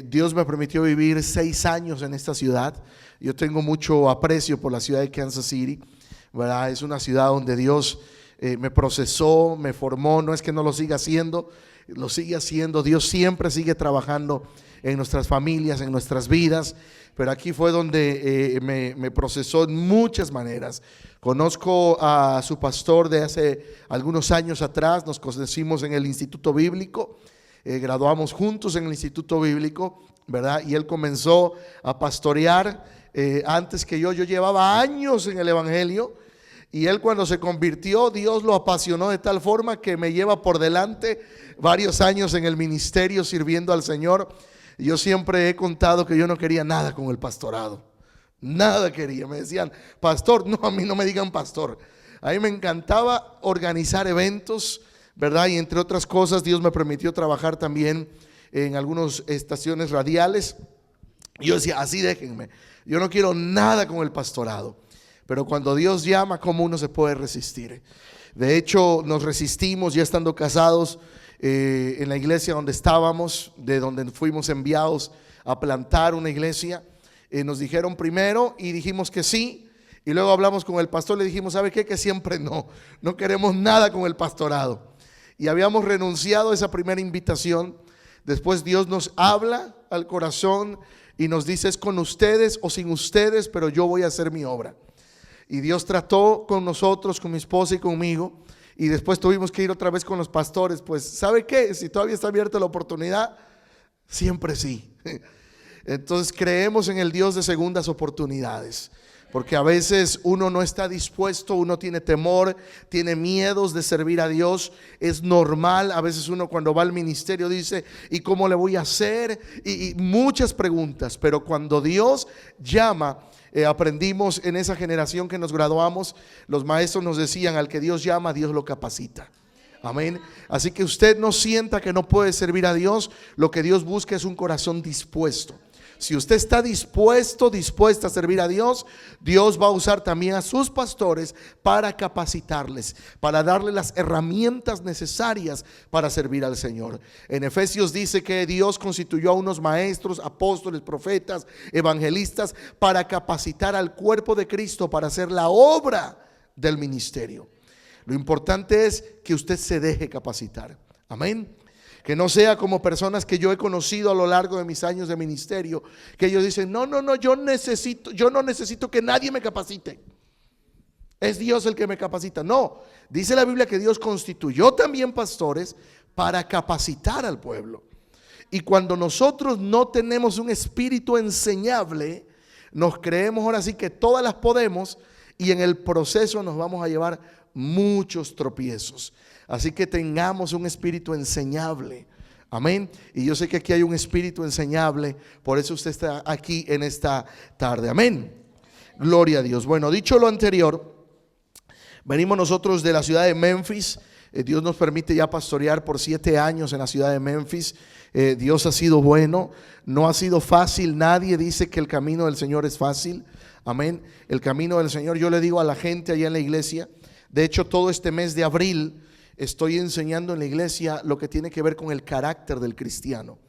Dios me permitió vivir 6 años en esta ciudad. Yo tengo mucho aprecio por la ciudad de Kansas City, ¿verdad? Es una ciudad donde Dios me procesó, me formó. No es que no lo siga haciendo, lo sigue haciendo. Dios siempre sigue trabajando en nuestras familias, en nuestras vidas, pero aquí fue donde me procesó en muchas maneras. Conozco a su pastor de hace algunos años atrás, nos conocimos en el Instituto Bíblico, graduamos juntos en el Instituto Bíblico, ¿verdad? Y él comenzó a pastorear antes que yo llevaba años en el Evangelio. Y él, cuando se convirtió, Dios lo apasionó de tal forma que me lleva por delante varios años en el ministerio sirviendo al Señor. Yo siempre he contado que yo no quería nada con el pastorado, nada quería. Me decían, pastor. No, a mí no me digan pastor. A mí me encantaba organizar eventos, ¿verdad? Y entre otras cosas, Dios me permitió trabajar también en algunas estaciones radiales. Yo decía, así déjenme, yo no quiero nada con el pastorado. Pero cuando Dios llama, ¿cómo uno se puede resistir? De hecho, nos resistimos ya estando casados en la iglesia donde estábamos, de donde fuimos enviados a plantar una iglesia. Nos dijeron primero y dijimos que sí. Y luego hablamos con el pastor, le dijimos, ¿sabe qué? Que siempre no queremos nada con el pastorado. Y habíamos renunciado a esa primera invitación. Después Dios nos habla al corazón y nos dice, es con ustedes o sin ustedes, pero yo voy a hacer mi obra. Y Dios trató con nosotros, con mi esposa y conmigo. Y después tuvimos que ir otra vez con los pastores. Pues, ¿sabe qué? Si todavía está abierta la oportunidad, siempre sí. Entonces creemos en el Dios de segundas oportunidades. Porque a veces uno no está dispuesto, uno tiene temor, tiene miedos de servir a Dios. Es normal, a veces uno cuando va al ministerio dice, ¿y cómo le voy a hacer? Y muchas preguntas. Pero cuando Dios llama, aprendimos en esa generación que nos graduamos, los maestros nos decían, al que Dios llama, Dios lo capacita. Amén. Así que usted no sienta que no puede servir a Dios. Lo que Dios busca es un corazón dispuesto. Si usted está dispuesta a servir a Dios, Dios va a usar también a sus pastores para capacitarles, para darle las herramientas necesarias para servir al Señor. En Efesios dice que Dios constituyó a unos maestros, apóstoles, profetas, evangelistas para capacitar al cuerpo de Cristo para hacer la obra del ministerio. Lo importante es que usted se deje capacitar. Amén. Que no sea como personas que yo he conocido a lo largo de mis años de ministerio, que ellos dicen, no, yo no necesito que nadie me capacite. Es Dios el que me capacita. No, dice la Biblia que Dios constituyó también pastores para capacitar al pueblo. Y cuando nosotros no tenemos un espíritu enseñable, nos creemos ahora sí que todas las podemos y en el proceso nos vamos a llevar muchos tropiezos. Así que tengamos un espíritu enseñable. Amén. Y yo sé que aquí hay un espíritu enseñable, por eso usted está aquí en esta tarde. Amén. Gloria a Dios. Bueno, dicho lo anterior, venimos nosotros de la ciudad de Memphis. Dios nos permite ya pastorear por 7 años en la ciudad de Memphis. Dios ha sido bueno, no ha sido fácil. Nadie dice que el camino del Señor es fácil. Amén. El camino del Señor, yo le digo a la gente allá en la iglesia, de hecho todo este mes de abril estoy enseñando en la iglesia lo que tiene que ver con el carácter del cristiano.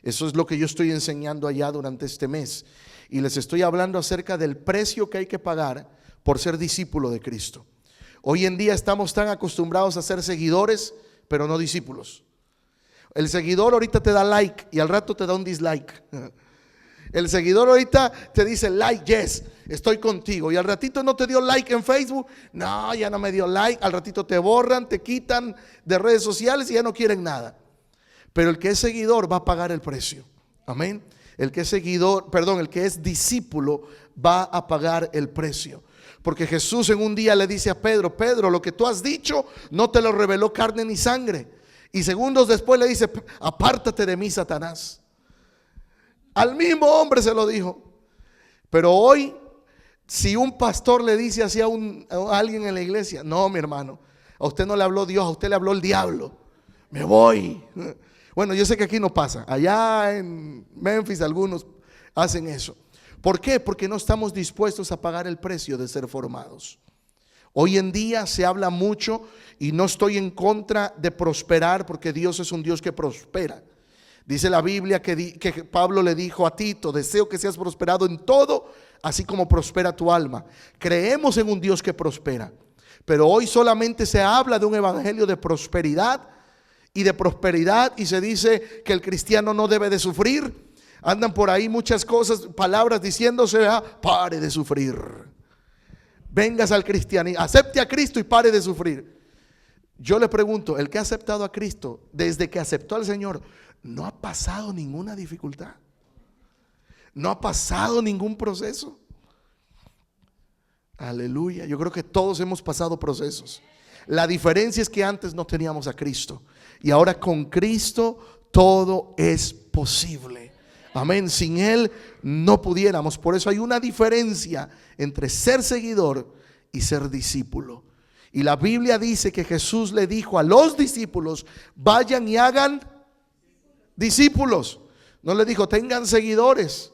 Eso es lo que yo estoy enseñando allá durante este mes. Y les estoy hablando acerca del precio que hay que pagar por ser discípulo de Cristo. Hoy en día estamos tan acostumbrados a ser seguidores, pero no discípulos. El seguidor ahorita te da like y al rato te da un dislike. El seguidor ahorita te dice like, yes, estoy contigo. Y al ratito no te dio like en Facebook. No, ya no me dio like. Al ratito te borran, te quitan de redes sociales y ya no quieren nada. Pero el que es seguidor va a pagar el precio. Amén. El que es seguidor, perdón, el que es discípulo va a pagar el precio. Porque Jesús en un día le dice a Pedro, Pedro, lo que tú has dicho no te lo reveló carne ni sangre. Y segundos después le dice, apártate de mí, Satanás. Al mismo hombre se lo dijo. Pero hoy, si un pastor le dice así a alguien en la iglesia, no, mi hermano, a usted no le habló Dios, a usted le habló el diablo. Me voy. Bueno, yo sé que aquí no pasa. Allá en Memphis algunos hacen eso. ¿Por qué? Porque no estamos dispuestos a pagar el precio de ser formados. Hoy en día se habla mucho y no estoy en contra de prosperar, porque Dios es un Dios que prospera. Dice la Biblia que Pablo le dijo a Tito: deseo que seas prosperado en todo, así como prospera tu alma. Creemos en un Dios que prospera, pero hoy solamente se habla de un evangelio de prosperidad y se dice que el cristiano no debe de sufrir. Andan por ahí muchas cosas, palabras diciéndose: pare de sufrir, vengas al cristianismo, acepte a Cristo y pare de sufrir. Yo le pregunto, el que ha aceptado a Cristo, desde que aceptó al Señor, ¿no ha pasado ninguna dificultad? ¿No ha pasado ningún proceso? Aleluya. Yo creo que todos hemos pasado procesos. La diferencia es que antes no teníamos a Cristo, y ahora con Cristo todo es posible. Amén. Sin Él no pudiéramos. Por eso hay una diferencia entre ser seguidor y ser discípulo. Y la Biblia dice que Jesús le dijo a los discípulos: vayan y hagan discípulos. No le dijo: tengan seguidores.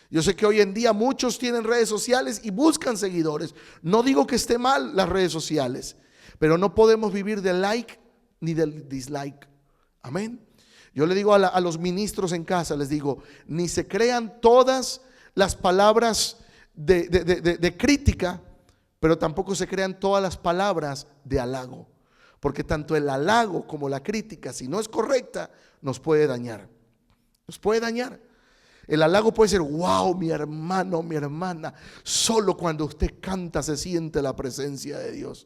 Yo sé que hoy en día muchos tienen redes sociales y buscan seguidores. No digo que esté mal las redes sociales, pero no podemos vivir del like ni del dislike. Amén. Yo le digo a los ministros en casa, les digo: ni se crean todas las palabras de crítica, pero tampoco se crean todas las palabras de halago, porque tanto el halago como la crítica, si no es correcta, nos puede dañar. Nos puede dañar. El halago puede ser: wow, mi hermano, mi hermana, solo cuando usted canta se siente la presencia de Dios.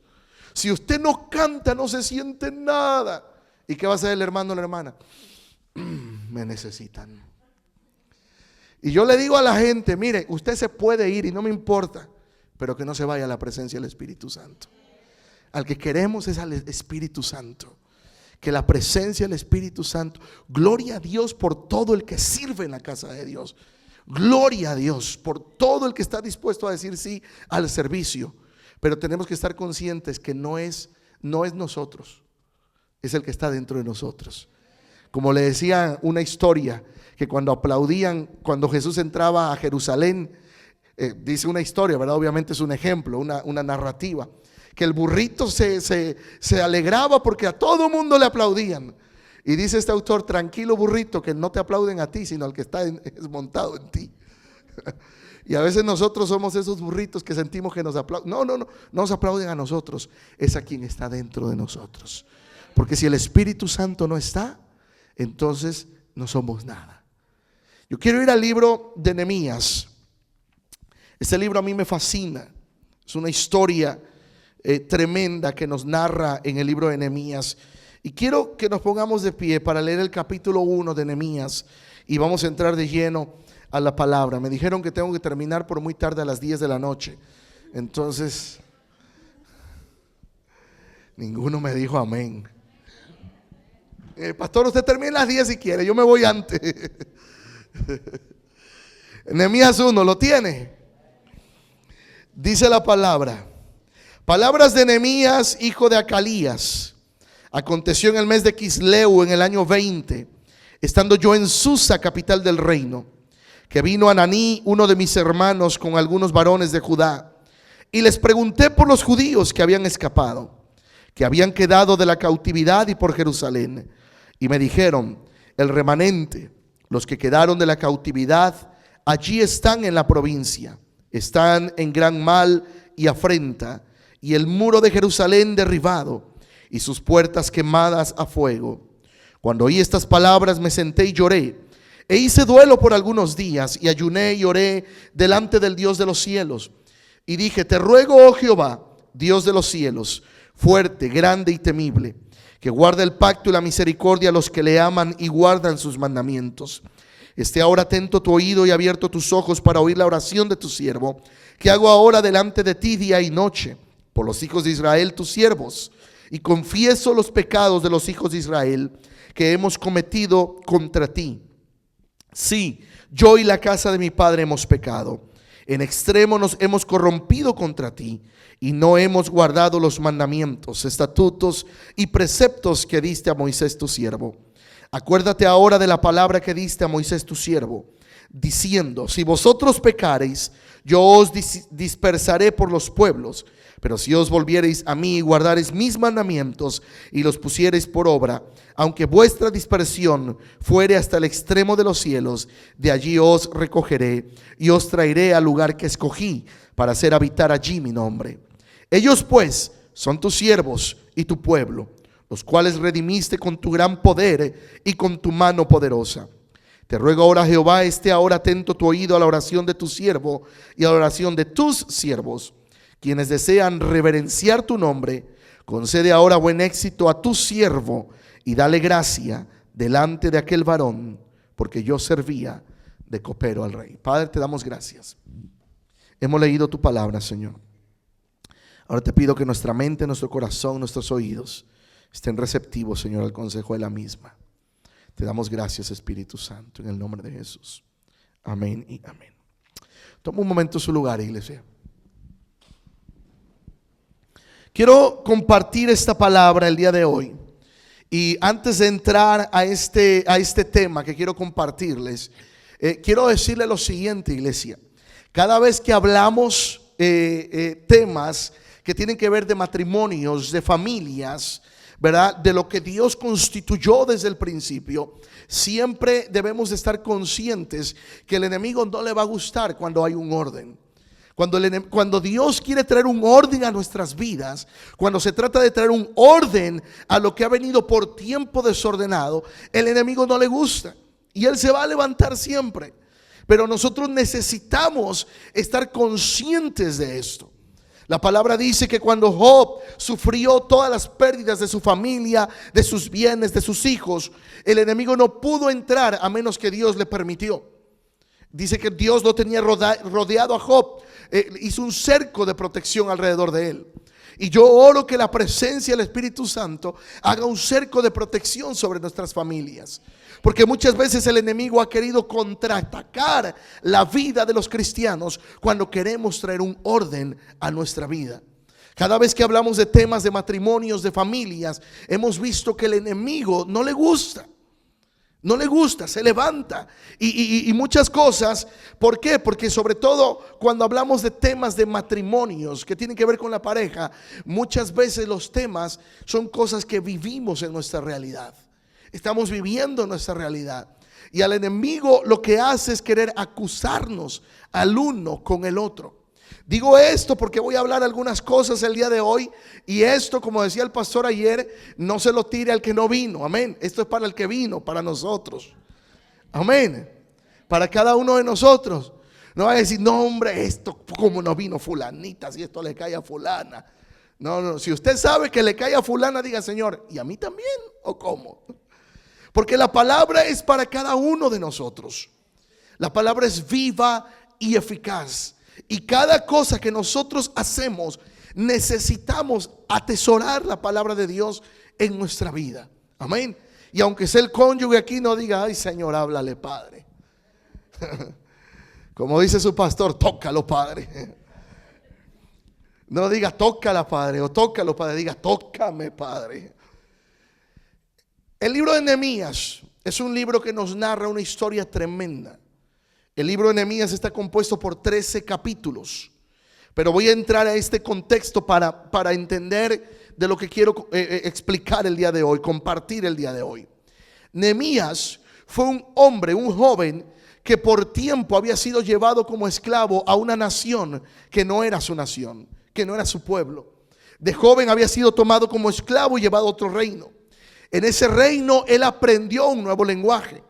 Si usted no canta, no se siente nada. ¿Y qué va a hacer el hermano o la hermana? Me necesitan. Y yo le digo a la gente: mire, usted se puede ir y no me importa, pero que no se vaya a la presencia del Espíritu Santo. Al que queremos es al Espíritu Santo. Que la presencia del Espíritu Santo. Gloria a Dios por todo el que sirve en la casa de Dios. Gloria a Dios por todo el que está dispuesto a decir sí al servicio. Pero tenemos que estar conscientes que no es nosotros, es el que está dentro de nosotros. Como le decía una historia, que cuando aplaudían, cuando Jesús entraba a Jerusalén, dice una historia, ¿verdad? Obviamente es un ejemplo, una narrativa, que el burrito se alegraba porque a todo mundo le aplaudían. Y dice este autor: tranquilo burrito, que no te aplauden a ti, sino al que está montado en ti. Y a veces nosotros somos esos burritos que sentimos que nos aplauden. No nos aplauden a nosotros, es a quien está dentro de nosotros. Porque si el Espíritu Santo no está, entonces no somos nada. Yo quiero ir al libro de Nehemías. Este libro a mí me fascina. Es una historia tremenda que nos narra en el libro de Nehemías. Y quiero que nos pongamos de pie para leer el capítulo 1 de Nehemías. Y vamos a entrar de lleno a la palabra. Me dijeron que tengo que terminar por muy tarde, a las 10 de la noche. Entonces, ninguno me dijo amén. Pastor, usted termina a las 10 si quiere, yo me voy antes. Nehemías 1, ¿lo tiene? Dice la palabra: palabras de Nehemías, hijo de Acalías. Aconteció en el mes de Quisleu, en el año 20, estando yo en Susa, capital del reino, que vino Ananí, uno de mis hermanos, con algunos varones de Judá, y les pregunté por los judíos que habían escapado, que habían quedado de la cautividad, y por Jerusalén. Y me dijeron: el remanente, los que quedaron de la cautividad, allí están en la provincia, están en gran mal y afrenta, y el muro de Jerusalén derribado, y sus puertas quemadas a fuego. Cuando oí estas palabras, me senté y lloré, e hice duelo por algunos días, y ayuné y oré delante del Dios de los cielos. Y dije: te ruego, oh Jehová, Dios de los cielos, fuerte, grande y temible, que guarda el pacto y la misericordia a los que le aman y guardan sus mandamientos. Esté ahora atento tu oído y abierto tus ojos para oír la oración de tu siervo, que hago ahora delante de ti día y noche, por los hijos de Israel tus siervos, y confieso los pecados de los hijos de Israel que hemos cometido contra ti. Sí, yo y la casa de mi padre hemos pecado. En extremo nos hemos corrompido contra ti, y no hemos guardado los mandamientos, estatutos y preceptos que diste a Moisés tu siervo. Acuérdate ahora de la palabra que diste a Moisés tu siervo, diciendo: si vosotros pecareis, yo os dispersaré por los pueblos, Pero si os volviereis a mí y guardareis mis mandamientos y los pusiereis por obra, aunque vuestra dispersión fuere hasta el extremo de los cielos, de allí os recogeré y os traeré al lugar que escogí para hacer habitar allí mi nombre. Ellos pues son tus siervos y tu pueblo, los cuales redimiste con tu gran poder y con tu mano poderosa. Te ruego ahora, Jehová, esté ahora atento tu oído a la oración de tu siervo y a la oración de tus siervos, quienes desean reverenciar tu nombre. Concede ahora buen éxito a tu siervo y dale gracia delante de aquel varón, porque yo servía de copero al rey. Padre, te damos gracias. Hemos leído tu palabra, Señor. Ahora te pido que nuestra mente, nuestro corazón, nuestros oídos estén receptivos, Señor, al consejo de la misma. Te damos gracias, Espíritu Santo, en el nombre de Jesús. Amén y amén. Toma un momento su lugar, iglesia. Quiero compartir esta palabra el día de hoy. Y antes de entrar a este tema que quiero compartirles, quiero decirle lo siguiente, iglesia. Cada vez que hablamos temas que tienen que ver de matrimonios, de familias, ¿verdad?, de lo que Dios constituyó desde el principio, siempre debemos de estar conscientes que el enemigo no le va a gustar cuando hay un orden. Cuando Dios quiere traer un orden a nuestras vidas, cuando se trata de traer un orden a lo que ha venido por tiempo desordenado, el enemigo no le gusta y él se va a levantar siempre. Pero nosotros necesitamos estar conscientes de esto. La palabra dice que cuando Job sufrió todas las pérdidas de su familia, de sus bienes, de sus hijos, el enemigo no pudo entrar a menos que Dios le permitió. Dice que Dios lo tenía rodeado a Job, hizo un cerco de protección alrededor de él. Y yo oro que la presencia del Espíritu Santo haga un cerco de protección sobre nuestras familias. Porque muchas veces el enemigo ha querido contraatacar la vida de los cristianos cuando queremos traer un orden a nuestra vida. Cada vez que hablamos de temas de matrimonios, de familias, hemos visto que el enemigo no le gusta. No le gusta, se levanta y muchas cosas. ¿Por qué? Porque sobre todo cuando hablamos de temas de matrimonios que tienen que ver con la pareja, muchas veces los temas son cosas que vivimos en nuestra realidad. Estamos viviendo nuestra realidad. Y al enemigo lo que hace es querer acusarnos al uno con el otro. Digo esto porque voy a hablar algunas cosas el día de hoy. Y esto, como decía el pastor ayer, no se lo tire al que no vino. Amén. Esto es para el que vino, para nosotros. Amén. Para cada uno de nosotros. No va a decir, no hombre, esto como no vino fulanita, si esto le cae a fulana. No, si usted sabe que le cae a fulana, diga, Señor, ¿y a mí también? ¿O cómo? Porque la palabra es para cada uno de nosotros. La palabra es viva y eficaz. Y cada cosa que nosotros hacemos, necesitamos atesorar la palabra de Dios en nuestra vida. Amén. Y aunque sea el cónyuge aquí, no diga, ay Señor, háblale, Padre. Como dice su pastor, tócalo, Padre. No diga, tócala, Padre, o tócalo, Padre. Diga, tócame, Padre. El libro de Nehemías es un libro que nos narra una historia tremenda. El libro de Nehemías está compuesto por 13 capítulos. Pero voy a entrar a este contexto para entender de lo que quiero explicar el día de hoy, compartir el día de hoy. Nehemías fue un hombre, un joven que por tiempo había sido llevado como esclavo a una nación que no era su nación, que no era su pueblo. De joven había sido tomado como esclavo y llevado a otro reino. En ese reino él aprendió un nuevo lenguaje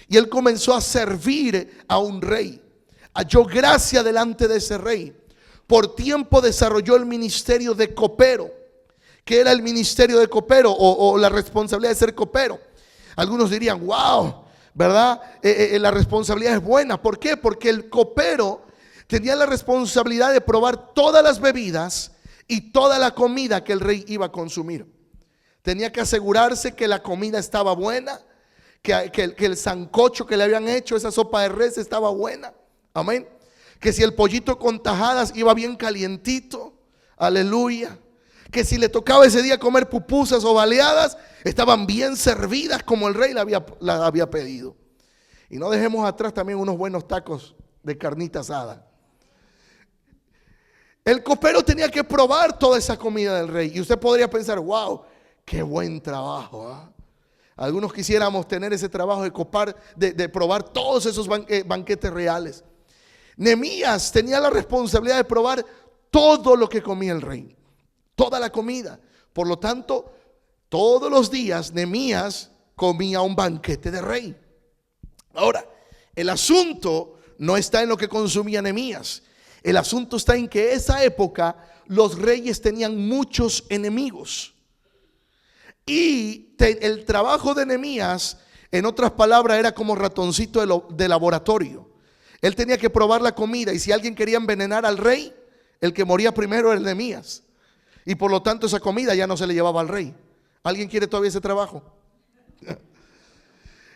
y él comenzó a servir a un rey. Halló gracia delante de ese rey. Por tiempo desarrolló el ministerio de copero. ¿Qué era el ministerio de copero o la responsabilidad de ser copero? Algunos dirían, wow, ¿verdad? La responsabilidad es buena. ¿Por qué? Porque el copero tenía la responsabilidad de probar todas las bebidas y toda la comida que el rey iba a consumir. Tenía que asegurarse que la comida estaba buena, que el sancocho que le habían hecho, esa sopa de res, estaba buena. Amén. Que si el pollito con tajadas iba bien calientito. Aleluya. Que si le tocaba ese día comer pupusas o baleadas, estaban bien servidas como el rey la había pedido. Y no dejemos atrás también unos buenos tacos de carnita asada. El copero tenía que probar toda esa comida del rey. Y usted podría pensar, wow, qué buen trabajo, ¿ah? Algunos quisiéramos tener ese trabajo de probar todos esos banquetes reales. Nehemías tenía la responsabilidad de probar todo lo que comía el rey, toda la comida. Por lo tanto, todos los días Nehemías comía un banquete de rey. Ahora, el asunto no está en lo que consumía Nehemías. El asunto está en que en esa época los reyes tenían muchos enemigos. Y el trabajo de Nehemías, en otras palabras, era como ratoncito de laboratorio. Él tenía que probar la comida, y si alguien quería envenenar al rey, el que moría primero era Nehemías. Y por lo tanto esa comida ya no se le llevaba al rey. ¿Alguien quiere todavía ese trabajo?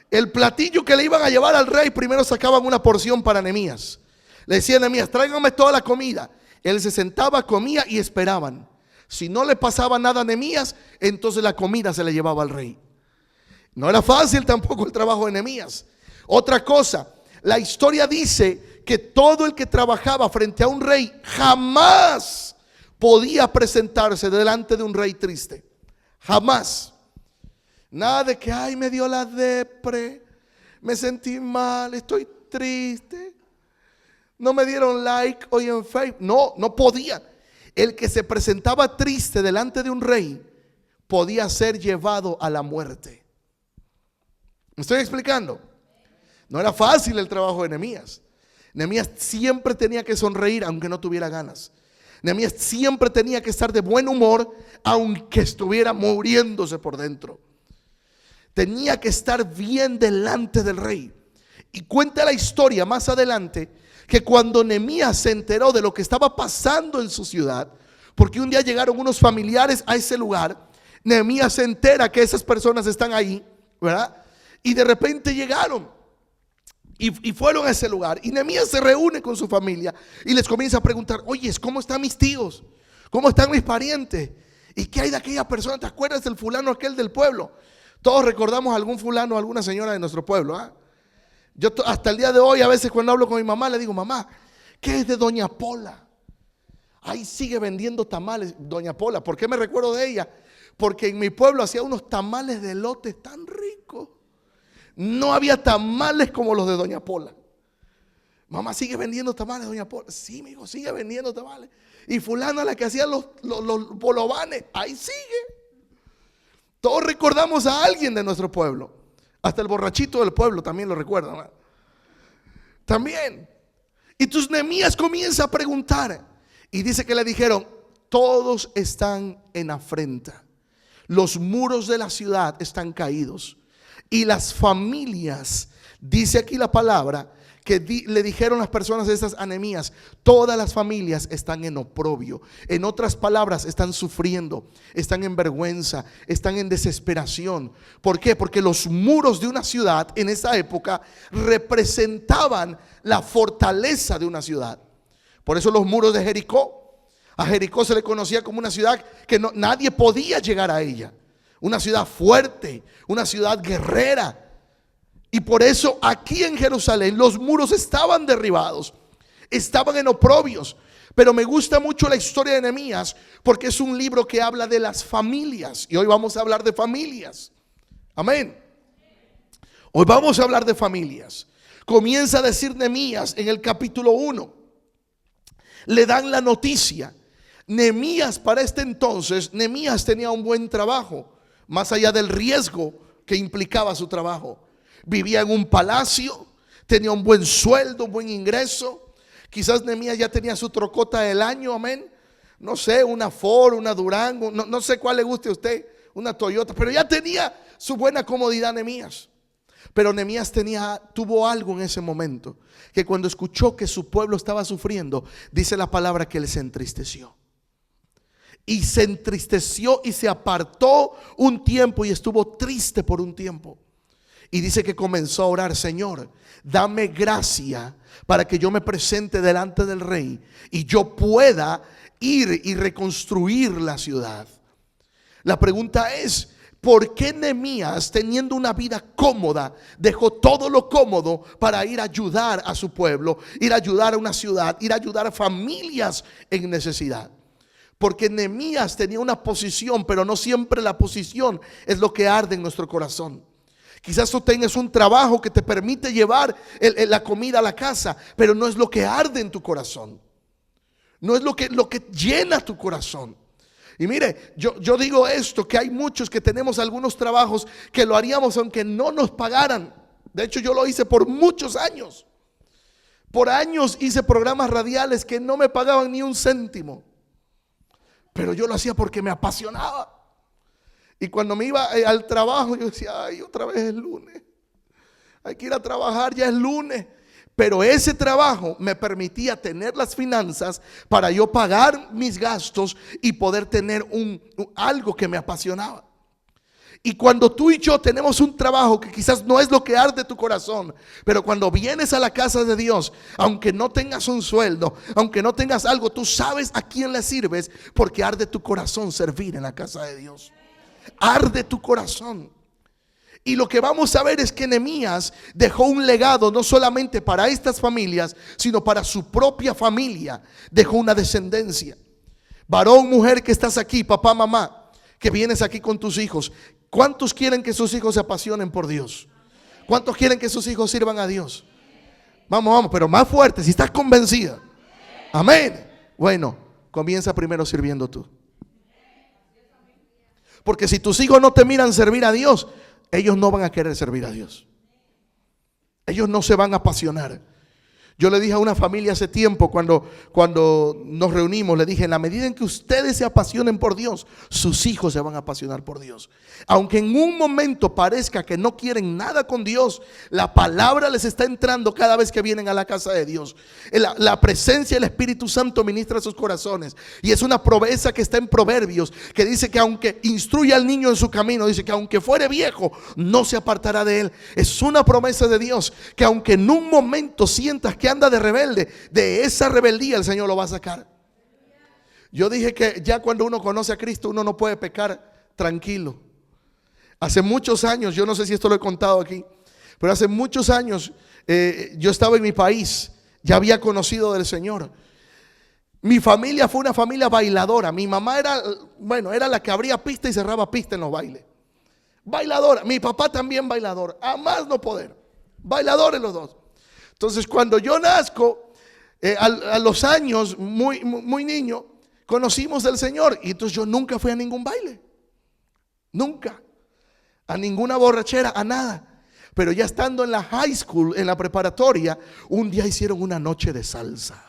El platillo que le iban a llevar al rey, primero sacaban una porción para Nehemías. Le decía a Nehemías, tráigame toda la comida. Él se sentaba, comía y esperaban. Si no le pasaba nada a Nehemías, entonces la comida se le llevaba al rey. No era fácil tampoco el trabajo de Nehemías. Otra cosa, la historia dice que todo el que trabajaba frente a un rey jamás podía presentarse delante de un rey triste. Jamás. Nada de que, ay, me dio la depre, me sentí mal, estoy triste, no me dieron like hoy en Facebook. No, no podía. El que se presentaba triste delante de un rey podía ser llevado a la muerte. ¿Me estoy explicando? No era fácil el trabajo de Nehemías. Nehemías siempre tenía que sonreír aunque no tuviera ganas. Nehemías siempre tenía que estar de buen humor aunque estuviera muriéndose por dentro. Tenía que estar bien delante del rey. Y cuenta la historia más adelante que cuando Nehemías se enteró de lo que estaba pasando en su ciudad, porque un día llegaron unos familiares a ese lugar, Nehemías se entera que esas personas están ahí, ¿verdad? Y de repente llegaron y fueron a ese lugar. Y Nehemías se reúne con su familia y les comienza a preguntar, oye, ¿cómo están mis tíos? ¿Cómo están mis parientes? ¿Y qué hay de aquella persona? ¿Te acuerdas del fulano aquel del pueblo? Todos recordamos a algún fulano, alguna señora de nuestro pueblo, ¿ah? Yo hasta el día de hoy, a veces cuando hablo con mi mamá, le digo, mamá, ¿qué es de doña Pola? Ahí sigue vendiendo tamales, doña Pola. ¿Por qué me recuerdo de ella? Porque en mi pueblo hacía unos tamales de elotes tan ricos. No había tamales como los de doña Pola. Mamá, ¿sigue vendiendo tamales, doña Pola? Sí, mi hijo, sigue vendiendo tamales. Y fulana, la que hacía los bolovanes, ahí sigue. Todos recordamos a alguien de nuestro pueblo. Hasta el borrachito del pueblo también lo recuerdan, ¿no? También. Y entonces Nehemías comienza a preguntar. Y dice que le dijeron, todos están en afrenta. Los muros de la ciudad están caídos. Y las familias, dice aquí la palabra, que le dijeron las personas estas a Nehemías, todas las familias están en oprobio. En otras palabras, están sufriendo, están en vergüenza, están en desesperación. ¿Por qué? Porque los muros de una ciudad en esa época representaban la fortaleza de una ciudad. Por eso los muros de Jericó, a Jericó se le conocía como una ciudad que nadie podía llegar a ella. Una ciudad fuerte, una ciudad guerrera. Y por eso aquí en Jerusalén los muros estaban derribados, estaban en oprobios. Pero me gusta mucho la historia de Nehemías porque es un libro que habla de las familias. Y hoy vamos a hablar de familias. Amén. Hoy vamos a hablar de familias. Comienza a decir Nehemías en el capítulo 1. Le dan la noticia. Nehemías, para este entonces, Nehemías tenía un buen trabajo, más allá del riesgo que implicaba su trabajo. Vivía en un palacio, tenía un buen sueldo, un buen ingreso. Quizás Nehemías ya tenía su trocota del año, amén. No sé, una Ford, una Durango, no sé cuál le guste a usted, una Toyota, pero ya tenía su buena comodidad Nehemías. Pero Nehemías tuvo algo en ese momento, que cuando escuchó que su pueblo estaba sufriendo, dice la palabra que él se entristeció. Y se entristeció y se apartó un tiempo y estuvo triste por un tiempo. Y dice que comenzó a orar, Señor, dame gracia para que yo me presente delante del rey y yo pueda ir y reconstruir la ciudad. La pregunta es, ¿Por qué Nehemías, teniendo una vida cómoda, dejó todo lo cómodo para ir a ayudar a su pueblo, ir a ayudar a una ciudad, ir a ayudar a familias en necesidad? Porque Nehemías tenía una posición, pero no siempre la posición es lo que arde en nuestro corazón. Quizás tú tengas un trabajo que te permite llevar la comida a la casa, pero no es lo que arde en tu corazón. No es lo que llena tu corazón. Y mire, yo digo esto, que hay muchos que tenemos algunos trabajos que lo haríamos aunque no nos pagaran. De hecho, yo lo hice por muchos años. Por años hice programas radiales que no me pagaban ni un céntimo, pero yo lo hacía porque me apasionaba. Y cuando me iba al trabajo, yo decía, ay, otra vez es lunes, hay que ir a trabajar, ya es lunes. Pero ese trabajo me permitía tener las finanzas para yo pagar mis gastos y poder tener algo que me apasionaba. Y cuando tú y yo tenemos un trabajo que quizás no es lo que arde tu corazón, pero cuando vienes a la casa de Dios, aunque no tengas un sueldo, aunque no tengas algo, tú sabes a quién le sirves, porque arde tu corazón servir en la casa de Dios. Arde tu corazón. Y lo que vamos a ver es que Nehemías dejó un legado no solamente para estas familias, sino para su propia familia. Dejó una descendencia. Varón, mujer que estás aquí, papá, mamá, que vienes aquí con tus hijos, ¿cuántos quieren que sus hijos se apasionen por Dios? ¿Cuántos quieren que sus hijos sirvan a Dios? Vamos, pero más fuerte, si estás convencida. Amén. Bueno, comienza primero sirviendo tú. Porque si tus hijos no te miran servir a Dios, ellos no van a querer servir a Dios. Ellos no se van a apasionar. Yo le dije a una familia hace tiempo, cuando nos reunimos, le dije, en la medida en que ustedes se apasionen por Dios, sus hijos se van a apasionar por Dios. Aunque en un momento parezca que no quieren nada con Dios, la palabra les está entrando cada vez que vienen a la casa de Dios. La presencia del Espíritu Santo ministra a sus corazones. Y es una promesa que está en Proverbios, que dice que aunque instruya al niño en su camino, dice que aunque fuere viejo, no se apartará de él. Es una promesa de Dios, que aunque en un momento sientas que anda de rebelde, de esa rebeldía el Señor lo va a sacar. Yo dije que ya cuando uno conoce a Cristo, uno no puede pecar tranquilo. Hace muchos años, yo no sé si esto lo he contado aquí, pero hace muchos años yo estaba en mi país, ya había conocido del Señor. Mi familia fue una familia bailadora. Mi mamá era la que abría pista y cerraba pista en los bailes. Bailadora. Mi papá también bailador, a más no poder. Bailadores los dos. Entonces, cuando yo nazco, a los años, muy niño, conocimos del Señor. Y entonces yo nunca fui a ningún baile. Nunca. A ninguna borrachera, a nada. Pero ya estando en la high school, en la preparatoria, un día hicieron una noche de salsa.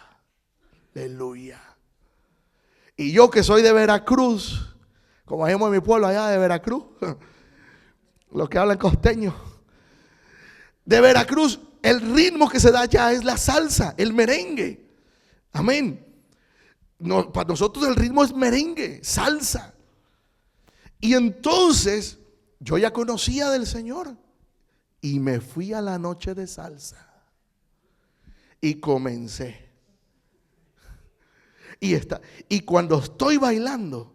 Aleluya. Y yo que soy de Veracruz, como hacemos en mi pueblo allá de Veracruz, los que hablan costeño, de Veracruz, el ritmo que se da allá es la salsa, el merengue. Amén. No, para nosotros el ritmo es merengue, salsa. Y entonces yo ya conocía del Señor y me fui a la noche de salsa y comencé. Y cuando estoy bailando,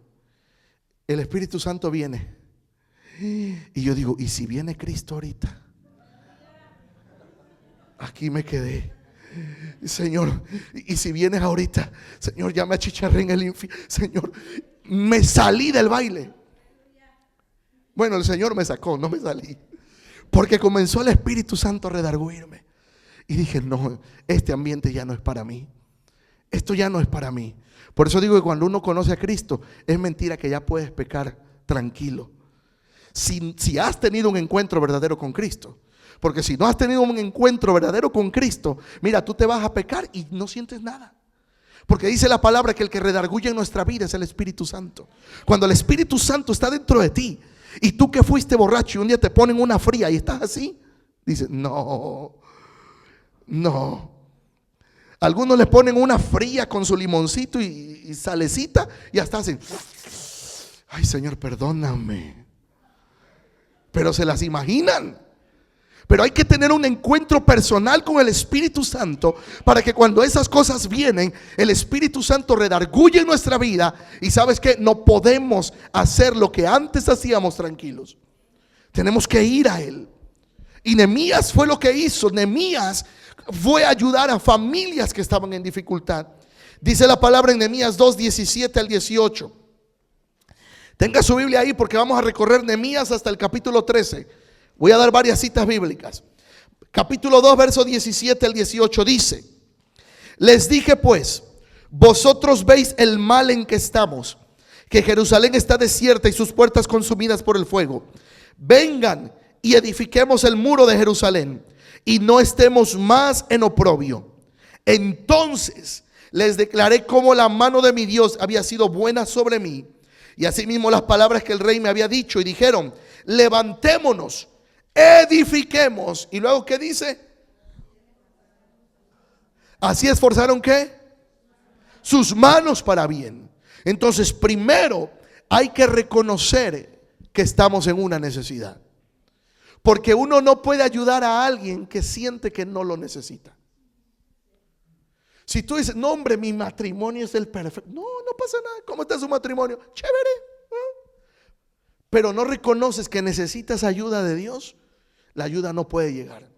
el Espíritu Santo viene. Y yo digo, ¿y si viene Cristo ahorita? Aquí me quedé. Señor, y si vienes ahorita, Señor, ya me achicharré en el infierno. Señor, me salí del baile. Bueno, el Señor me sacó, no me salí. Porque comenzó el Espíritu Santo a redarguirme. Y dije, no, este ambiente ya no es para mí. Esto ya no es para mí. Por eso digo que cuando uno conoce a Cristo, es mentira que ya puedes pecar tranquilo. Si has tenido un encuentro verdadero con Cristo. Porque si no has tenido un encuentro verdadero con Cristo, mira, tú te vas a pecar y no sientes nada. Porque dice la palabra que el que redarguye en nuestra vida es el Espíritu Santo. Cuando el Espíritu Santo está dentro de ti y tú que fuiste borracho y un día te ponen una fría y estás así, dices, no. Algunos le ponen una fría con su limoncito y salecita y hasta hacen, ay Señor, perdóname. Pero se las imaginan. Pero hay que tener un encuentro personal con el Espíritu Santo para que cuando esas cosas vienen, el Espíritu Santo redarguye en nuestra vida. Y sabes que no podemos hacer lo que antes hacíamos tranquilos. Tenemos que ir a Él. Y Nehemías fue lo que hizo. Nehemías fue a ayudar a familias que estaban en dificultad. Dice la palabra en Nehemías 2, 17 al 18. Tenga su Biblia ahí porque vamos a recorrer Nehemías hasta el capítulo 13. Voy a dar varias citas bíblicas. Capítulo 2, verso 17 al 18 dice: les dije pues, vosotros veis el mal en que estamos, que Jerusalén está desierta y sus puertas consumidas por el fuego. Vengan y edifiquemos el muro de Jerusalén y no estemos más en oprobio. Entonces les declaré cómo la mano de mi Dios había sido buena sobre mí, y asimismo las palabras que el rey me había dicho, y dijeron: levantémonos, edifiquemos. Y luego, ¿qué dice? Así esforzaron, ¿qué? Sus manos para bien. Entonces, primero hay que reconocer que estamos en una necesidad, porque uno no puede ayudar a alguien que siente que no lo necesita. Si tú dices: no, hombre, mi matrimonio es el perfecto. No, no pasa nada. ¿Cómo está su matrimonio? Chévere. Pero no reconoces que necesitas ayuda de Dios, la ayuda no puede llegar.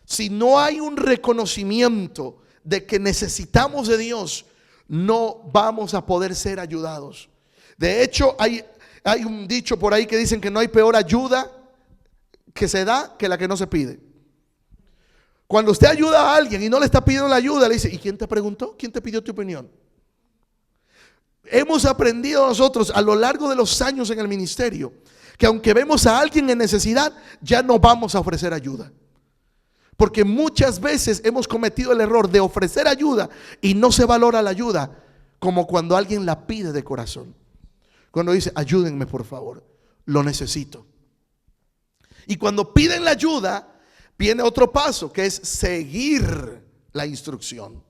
Si no hay un reconocimiento de que necesitamos de Dios, no vamos a poder ser ayudados. De hecho, hay un dicho por ahí que dicen que no hay peor ayuda que se da que la que no se pide. Cuando usted ayuda a alguien y no le está pidiendo la ayuda, le dice: ¿y quién te preguntó? ¿Quién te pidió tu opinión? Hemos aprendido nosotros a lo largo de los años en el ministerio que aunque vemos a alguien en necesidad, ya no vamos a ofrecer ayuda. Porque muchas veces hemos cometido el error de ofrecer ayuda y no se valora la ayuda como cuando alguien la pide de corazón. Cuando dice: ayúdenme por favor, lo necesito. Y cuando piden la ayuda, viene otro paso, que es seguir la instrucción.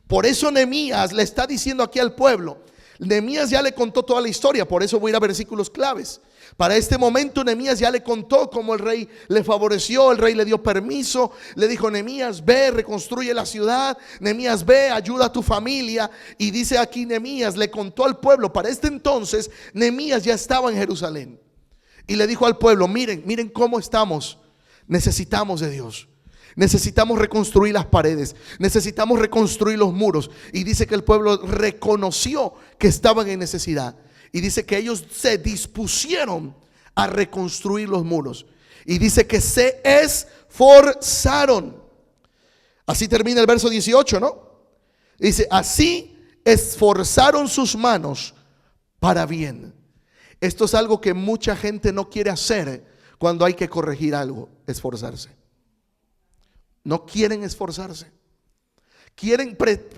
Por eso Nehemías le está diciendo aquí al pueblo. Nehemías ya le contó toda la historia, por eso voy a ir a versículos claves. Para este momento Nehemías ya le contó cómo el rey le favoreció, el rey le dio permiso, le dijo: Nehemías, ve, reconstruye la ciudad, Nehemías, ve, ayuda a tu familia. Y dice aquí Nehemías, le contó al pueblo. Para este entonces Nehemías ya estaba en Jerusalén y le dijo al pueblo: miren cómo estamos, necesitamos de Dios. Necesitamos reconstruir las paredes, necesitamos reconstruir los muros. Y dice que el pueblo reconoció que estaban en necesidad. Y dice que ellos se dispusieron a reconstruir los muros. Y dice que se esforzaron. Así termina el verso 18, ¿no? Dice: así esforzaron sus manos para bien. Esto es algo que mucha gente no quiere hacer cuando hay que corregir algo: esforzarse. No quieren esforzarse.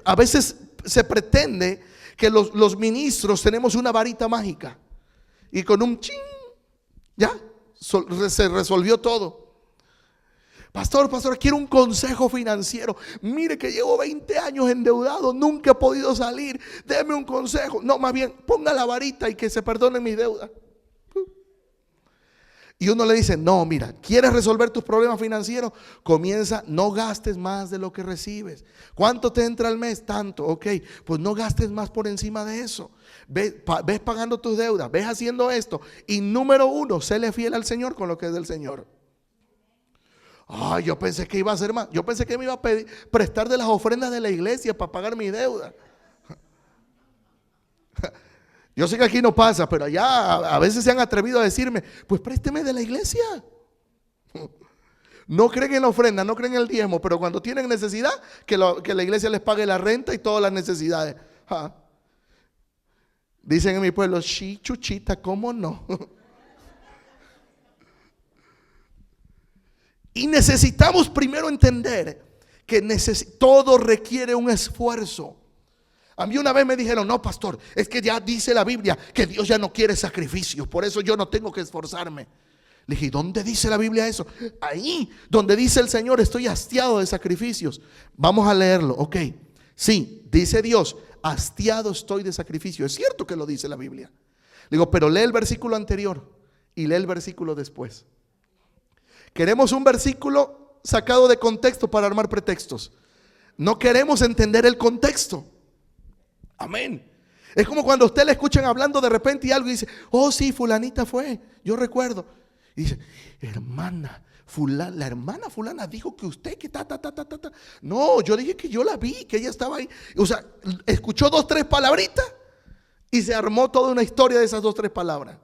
A veces se pretende que los ministros tenemos una varita mágica y con un ching, ya se resolvió todo. Pastor, quiero un consejo financiero. Mire que llevo 20 años endeudado, nunca he podido salir. Deme un consejo. No, más bien, ponga la varita y que se perdone mi deuda. Y uno le dice: no, mira, ¿quieres resolver tus problemas financieros? Comienza, no gastes más de lo que recibes. ¿Cuánto te entra al mes? Tanto, ok, pues no gastes más por encima de eso. Ves pagando tus deudas, ves haciendo esto. Y número 1, séle fiel al Señor con lo que es del Señor. Ay, yo pensé que iba a hacer más. Yo pensé que me iba a prestar de las ofrendas de la iglesia para pagar mi deuda. Yo sé que aquí no pasa, pero allá a veces se han atrevido a decirme: pues présteme de la iglesia. No creen en la ofrenda, no creen en el diezmo, pero cuando tienen necesidad, que la iglesia les pague la renta y todas las necesidades. Dicen en mi pueblo: sí, chuchita, ¿cómo no? Y necesitamos primero entender que todo requiere un esfuerzo. A mí una vez me dijeron: no, pastor, es que ya dice la Biblia que Dios ya no quiere sacrificios, por eso yo no tengo que esforzarme. Le dije: ¿dónde dice la Biblia eso? Ahí donde dice el Señor: estoy hastiado de sacrificios. Vamos a leerlo, ok. Sí, dice Dios: hastiado estoy de sacrificio. Es cierto que lo dice la Biblia. Le digo: pero lee el versículo anterior y lee el versículo después. Queremos un versículo sacado de contexto para armar pretextos. No queremos entender el contexto. Amén. Es como cuando a usted le escuchan hablando de repente y algo y dice, oh sí, fulanita fue, yo recuerdo. Y dice, hermana, la hermana fulana dijo que usted que ta. No, yo dije que yo la vi, que ella estaba ahí. O sea, escuchó 2, 3 palabritas y se armó toda una historia de esas 2, 3 palabras.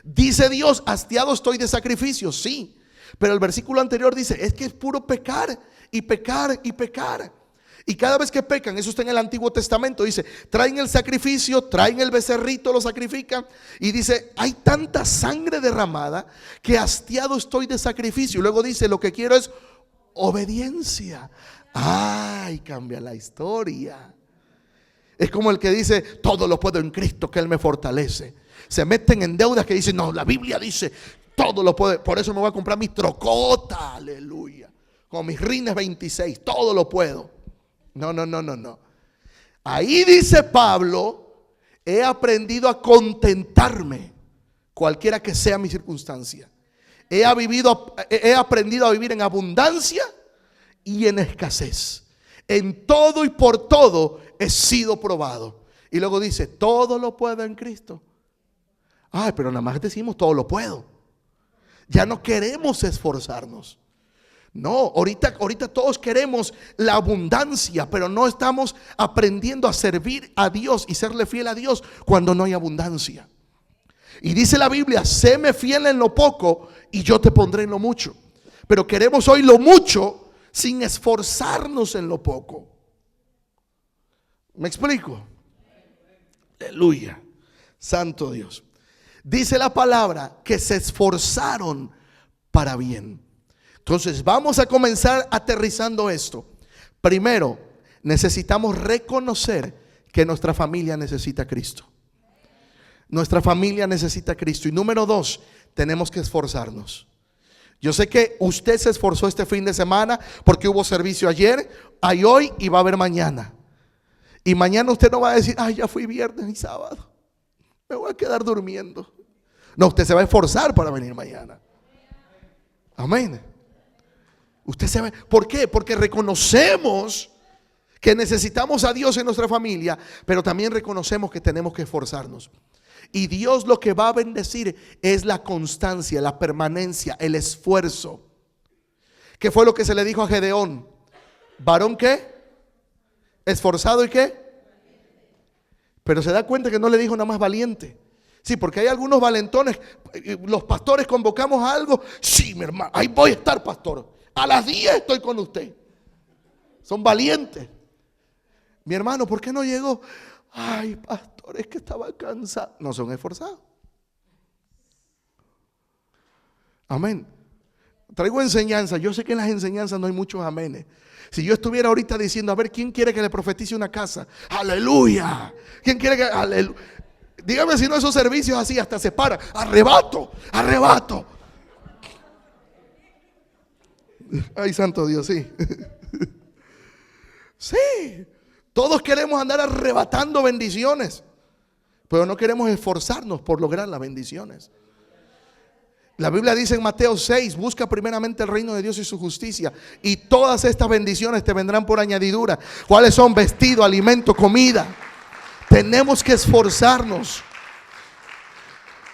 Dice Dios, hastiado estoy de sacrificios, sí. Pero el versículo anterior dice, es que es puro pecar y pecar y pecar. Y cada vez que pecan, eso está en el Antiguo Testamento, dice, traen el sacrificio, traen el becerrito, lo sacrifican. Y dice, hay tanta sangre derramada que hastiado estoy de sacrificio. Y luego dice, lo que quiero es obediencia. Ay, cambia la historia. Es como el que dice, todo lo puedo en Cristo que Él me fortalece. Se meten en deudas que dicen, no, la Biblia dice, todo lo puedo, por eso me voy a comprar mi trocota, aleluya, con mis rines 26, todo lo puedo. No. Ahí dice Pablo, he aprendido a contentarme, cualquiera que sea mi circunstancia. He aprendido a vivir en abundancia y en escasez. En todo y por todo he sido probado. Y luego dice, todo lo puedo en Cristo. Ay, pero nada más decimos todo lo puedo. Ya no queremos esforzarnos. No, ahorita todos queremos la abundancia, pero no estamos aprendiendo a servir a Dios y serle fiel a Dios cuando no hay abundancia. Y dice la Biblia, séme fiel en lo poco y yo te pondré en lo mucho. Pero queremos hoy lo mucho sin esforzarnos en lo poco. ¿Me explico? Aleluya, santo Dios. Dice la palabra que se esforzaron para bien. Entonces vamos a comenzar aterrizando esto. Primero, necesitamos reconocer que nuestra familia necesita a Cristo. Nuestra familia necesita a Cristo. Y número 2, tenemos que esforzarnos. Yo sé que usted se esforzó este fin de semana porque hubo servicio ayer, hay hoy y va a haber mañana. Y mañana usted no va a decir, ay, ya fui viernes y sábado, me voy a quedar durmiendo. No, usted se va a esforzar para venir mañana. Amén. Usted se va. ¿Por qué? Porque reconocemos que necesitamos a Dios en nuestra familia, pero también reconocemos que tenemos que esforzarnos. Y Dios lo que va a bendecir es la constancia, la permanencia, el esfuerzo. ¿Qué fue lo que se le dijo a Gedeón? ¿Varón qué? ¿Esforzado y qué? Pero se da cuenta que no le dijo nada más valiente. Sí, porque hay algunos valentones. Los pastores convocamos a algo. Sí, mi hermano, ahí voy a estar, pastor. A las 10 estoy con usted. Son valientes. Mi hermano, ¿por qué no llegó? Ay, pastor, es que estaba cansado. No son esforzados. Amén. Traigo enseñanza. Yo sé que en las enseñanzas no hay muchos amenes. Si yo estuviera ahorita diciendo, a ver, ¿quién quiere que le profetice una casa? Aleluya. ¿Quién quiere que? Aleluya. Dígame si no esos servicios así hasta se para. Arrebato. Ay, santo Dios, sí. Sí. Todos queremos andar arrebatando bendiciones, pero no queremos esforzarnos por lograr las bendiciones. La Biblia dice en Mateo 6, busca primeramente el reino de Dios y su justicia, y todas estas bendiciones te vendrán por añadidura. ¿Cuáles son? Vestido, alimento, comida. Tenemos que esforzarnos.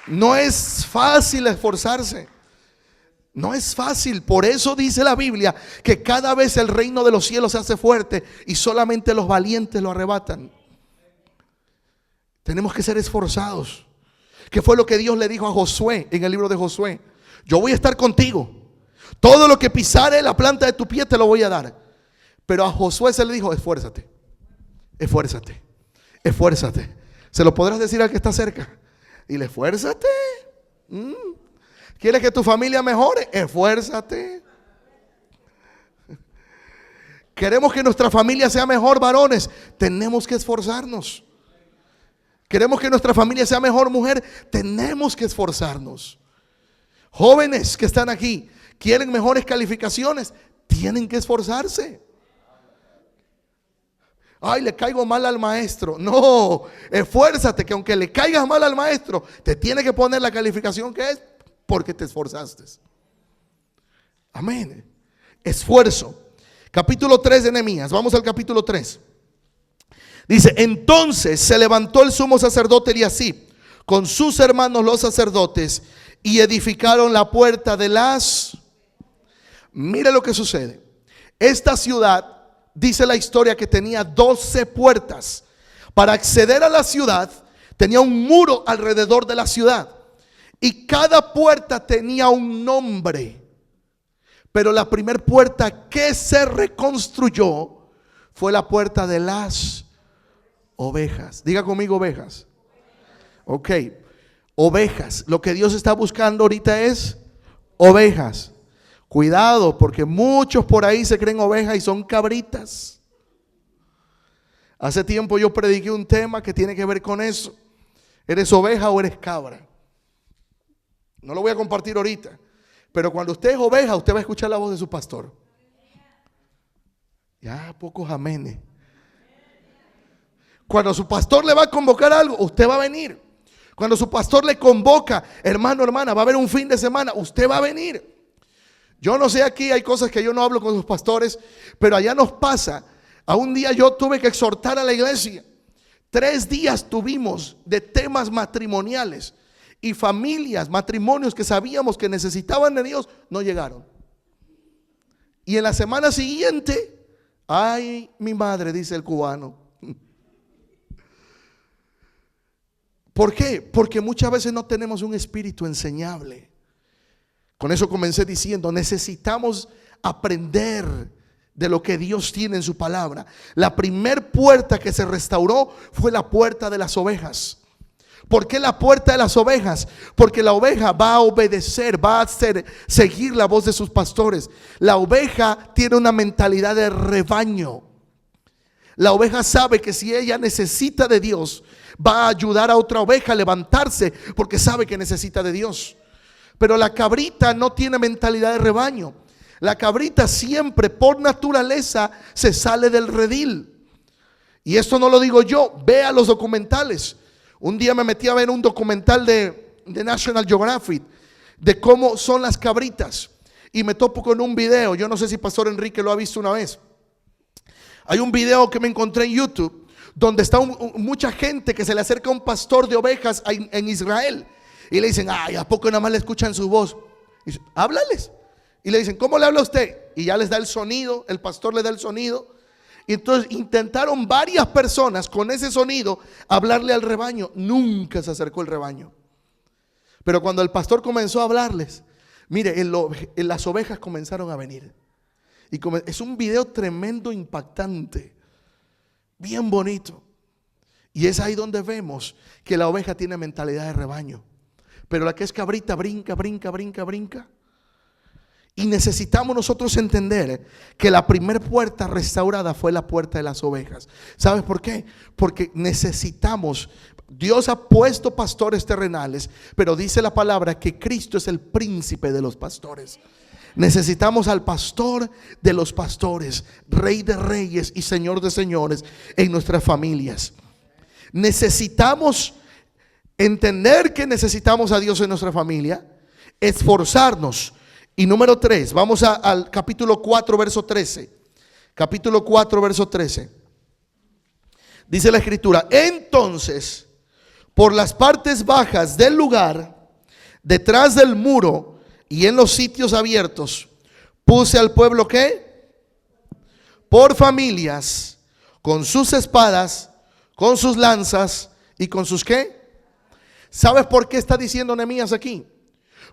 No es fácil esforzarse. No es fácil. Por eso dice la Biblia que cada vez el reino de los cielos se hace fuerte y solamente los valientes lo arrebatan. Tenemos que ser esforzados. ¿Qué fue lo que Dios le dijo a Josué en el libro de Josué? Yo voy a estar contigo. Todo lo que pisare la planta de tu pie te lo voy a dar. Pero a Josué se le dijo, esfuérzate. Esfuérzate. Esfuérzate. Se lo podrás decir al que está cerca. Dile, esfuérzate. ¿Quieres que tu familia mejore? Esfuérzate. Queremos que nuestra familia sea mejor, varones. Tenemos que esforzarnos. Queremos que nuestra familia sea mejor, mujer. Tenemos que esforzarnos. Jóvenes que están aquí, quieren mejores calificaciones. Tienen que esforzarse. Ay, le caigo mal al maestro. No, esfuérzate, que aunque le caigas mal al maestro, te tiene que poner la calificación que es porque te esforzaste. Amén. Esfuerzo. Capítulo 3 de Nehemías. Vamos al capítulo 3. Dice: entonces se levantó el sumo sacerdote Eliasib con sus hermanos los sacerdotes y edificaron la puerta de las... Mire lo que sucede. Esta ciudad, dice la historia, que tenía 12 puertas. Para acceder a la ciudad tenía un muro alrededor de la ciudad y cada puerta tenía un nombre. Pero la primera puerta que se reconstruyó fue la puerta de las ovejas. Diga conmigo, ovejas. Ok, ovejas. Lo que Dios está buscando ahorita es ovejas. Cuidado, porque muchos por ahí se creen ovejas y son cabritas. Hace tiempo yo prediqué un tema que tiene que ver con eso. ¿Eres oveja o eres cabra? No lo voy a compartir ahorita. Pero cuando usted es oveja, usted va a escuchar la voz de su pastor. Ya, pocos amenes. Cuando su pastor le va a convocar algo, usted va a venir. Cuando su pastor le convoca, hermano, hermana, va a haber un fin de semana, usted va a venir. Yo no sé, aquí hay cosas que yo no hablo con los pastores, pero allá nos pasa. A un día yo tuve que exhortar a la iglesia. 3 días tuvimos de temas matrimoniales. Y familias, matrimonios que sabíamos que necesitaban de Dios, no llegaron. Y en la semana siguiente, ay, mi madre, dice el cubano. ¿Por qué? Porque muchas veces no tenemos un espíritu enseñable. Con eso comencé diciendo, necesitamos aprender de lo que Dios tiene en su palabra. La primer puerta que se restauró fue la puerta de las ovejas. ¿Por qué la puerta de las ovejas? Porque la oveja va a obedecer, va a seguir la voz de sus pastores. La oveja tiene una mentalidad de rebaño. La oveja sabe que si ella necesita de Dios, va a ayudar a otra oveja a levantarse porque sabe que necesita de Dios. Pero la cabrita no tiene mentalidad de rebaño. La cabrita siempre por naturaleza se sale del redil. Y esto no lo digo yo, vea los documentales. Un día me metí a ver un documental de National Geographic de cómo son las cabritas y me topo con un video. Yo no sé si Pastor Enrique lo ha visto una vez. Hay un video que me encontré en YouTube donde está mucha gente que se le acerca a un pastor de ovejas en Israel y le dicen: ay, ¿a poco nada más le escuchan su voz? Y dice: háblales. Y le dicen: ¿cómo le habla usted? Y ya les da el sonido, el pastor le da el sonido. Y entonces intentaron varias personas con ese sonido hablarle al rebaño. Nunca se acercó el rebaño. Pero cuando el pastor comenzó a hablarles, mire, las ovejas comenzaron a venir. Y es un video tremendo, impactante, bien bonito. Y es ahí donde vemos que la oveja tiene mentalidad de rebaño. Pero la que es cabrita brinca, brinca, brinca, brinca. Y necesitamos nosotros entender que la primera puerta restaurada fue la puerta de las ovejas. ¿Sabes por qué? Porque necesitamos, Dios ha puesto pastores terrenales, pero dice la palabra que Cristo es el príncipe de los pastores. Necesitamos al pastor de los pastores, rey de reyes y señor de señores en nuestras familias. Necesitamos entender que necesitamos a Dios en nuestra familia, esforzarnos. Y número 3, vamos al capítulo 4, verso 13. Capítulo 4, verso 13. Dice la escritura: entonces, por las partes bajas del lugar, detrás del muro y en los sitios abiertos, puse al pueblo ¿qué? Por familias, con sus espadas, con sus lanzas y con sus ¿qué? ¿Sabes por qué está diciendo Nehemías aquí?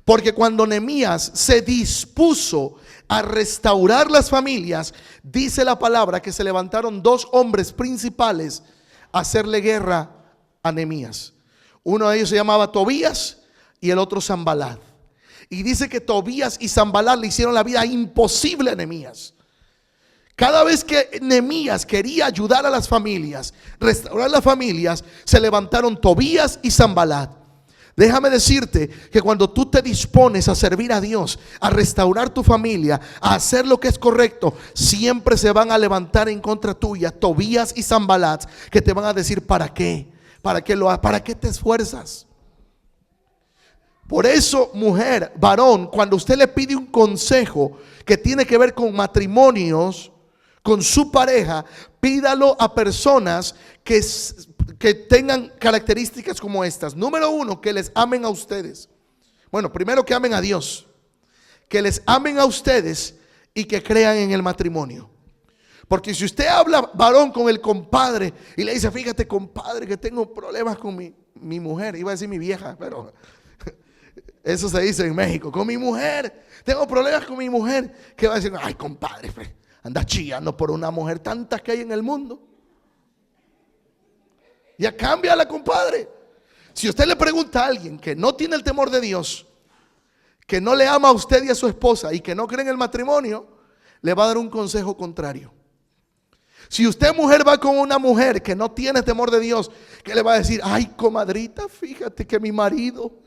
Porque cuando Nehemías se dispuso a restaurar las familias, dice la palabra que se levantaron 2 hombres principales a hacerle guerra a Nehemías. Uno de ellos se llamaba Tobías y el otro Sanbalat. Y dice que Tobías y Sanbalat le hicieron la vida imposible a Nehemías. Cada vez que Nehemías quería ayudar a las familias, restaurar las familias, se levantaron Tobías y Sanbalat. Déjame decirte que cuando tú te dispones a servir a Dios, a restaurar tu familia, a hacer lo que es correcto, siempre se van a levantar en contra tuya Tobías y Sanbalat, que te van a decir: ¿para qué? ¿Para qué te esfuerzas? Por eso, mujer, varón, cuando usted le pide un consejo que tiene que ver con matrimonios, con su pareja, pídalo a personas que tengan características como estas. Número uno, que les amen a ustedes. Bueno, primero que amen a Dios, que les amen a ustedes y que crean en el matrimonio. Porque si usted habla, varón, con el compadre y le dice, fíjate, compadre, que tengo problemas con mi mujer, iba a decir mi vieja, pero eso se dice en México, con mi mujer, tengo problemas con mi mujer, ¿qué va a decir? Ay, compadre, anda chillando por una mujer, tantas que hay en el mundo. Ya cámbiala, compadre. Si usted le pregunta a alguien que no tiene el temor de Dios, que no le ama a usted y a su esposa y que no cree en el matrimonio, le va a dar un consejo contrario. Si usted, mujer, va con una mujer que no tiene temor de Dios, ¿qué le va a decir? Ay, comadrita, fíjate que mi marido,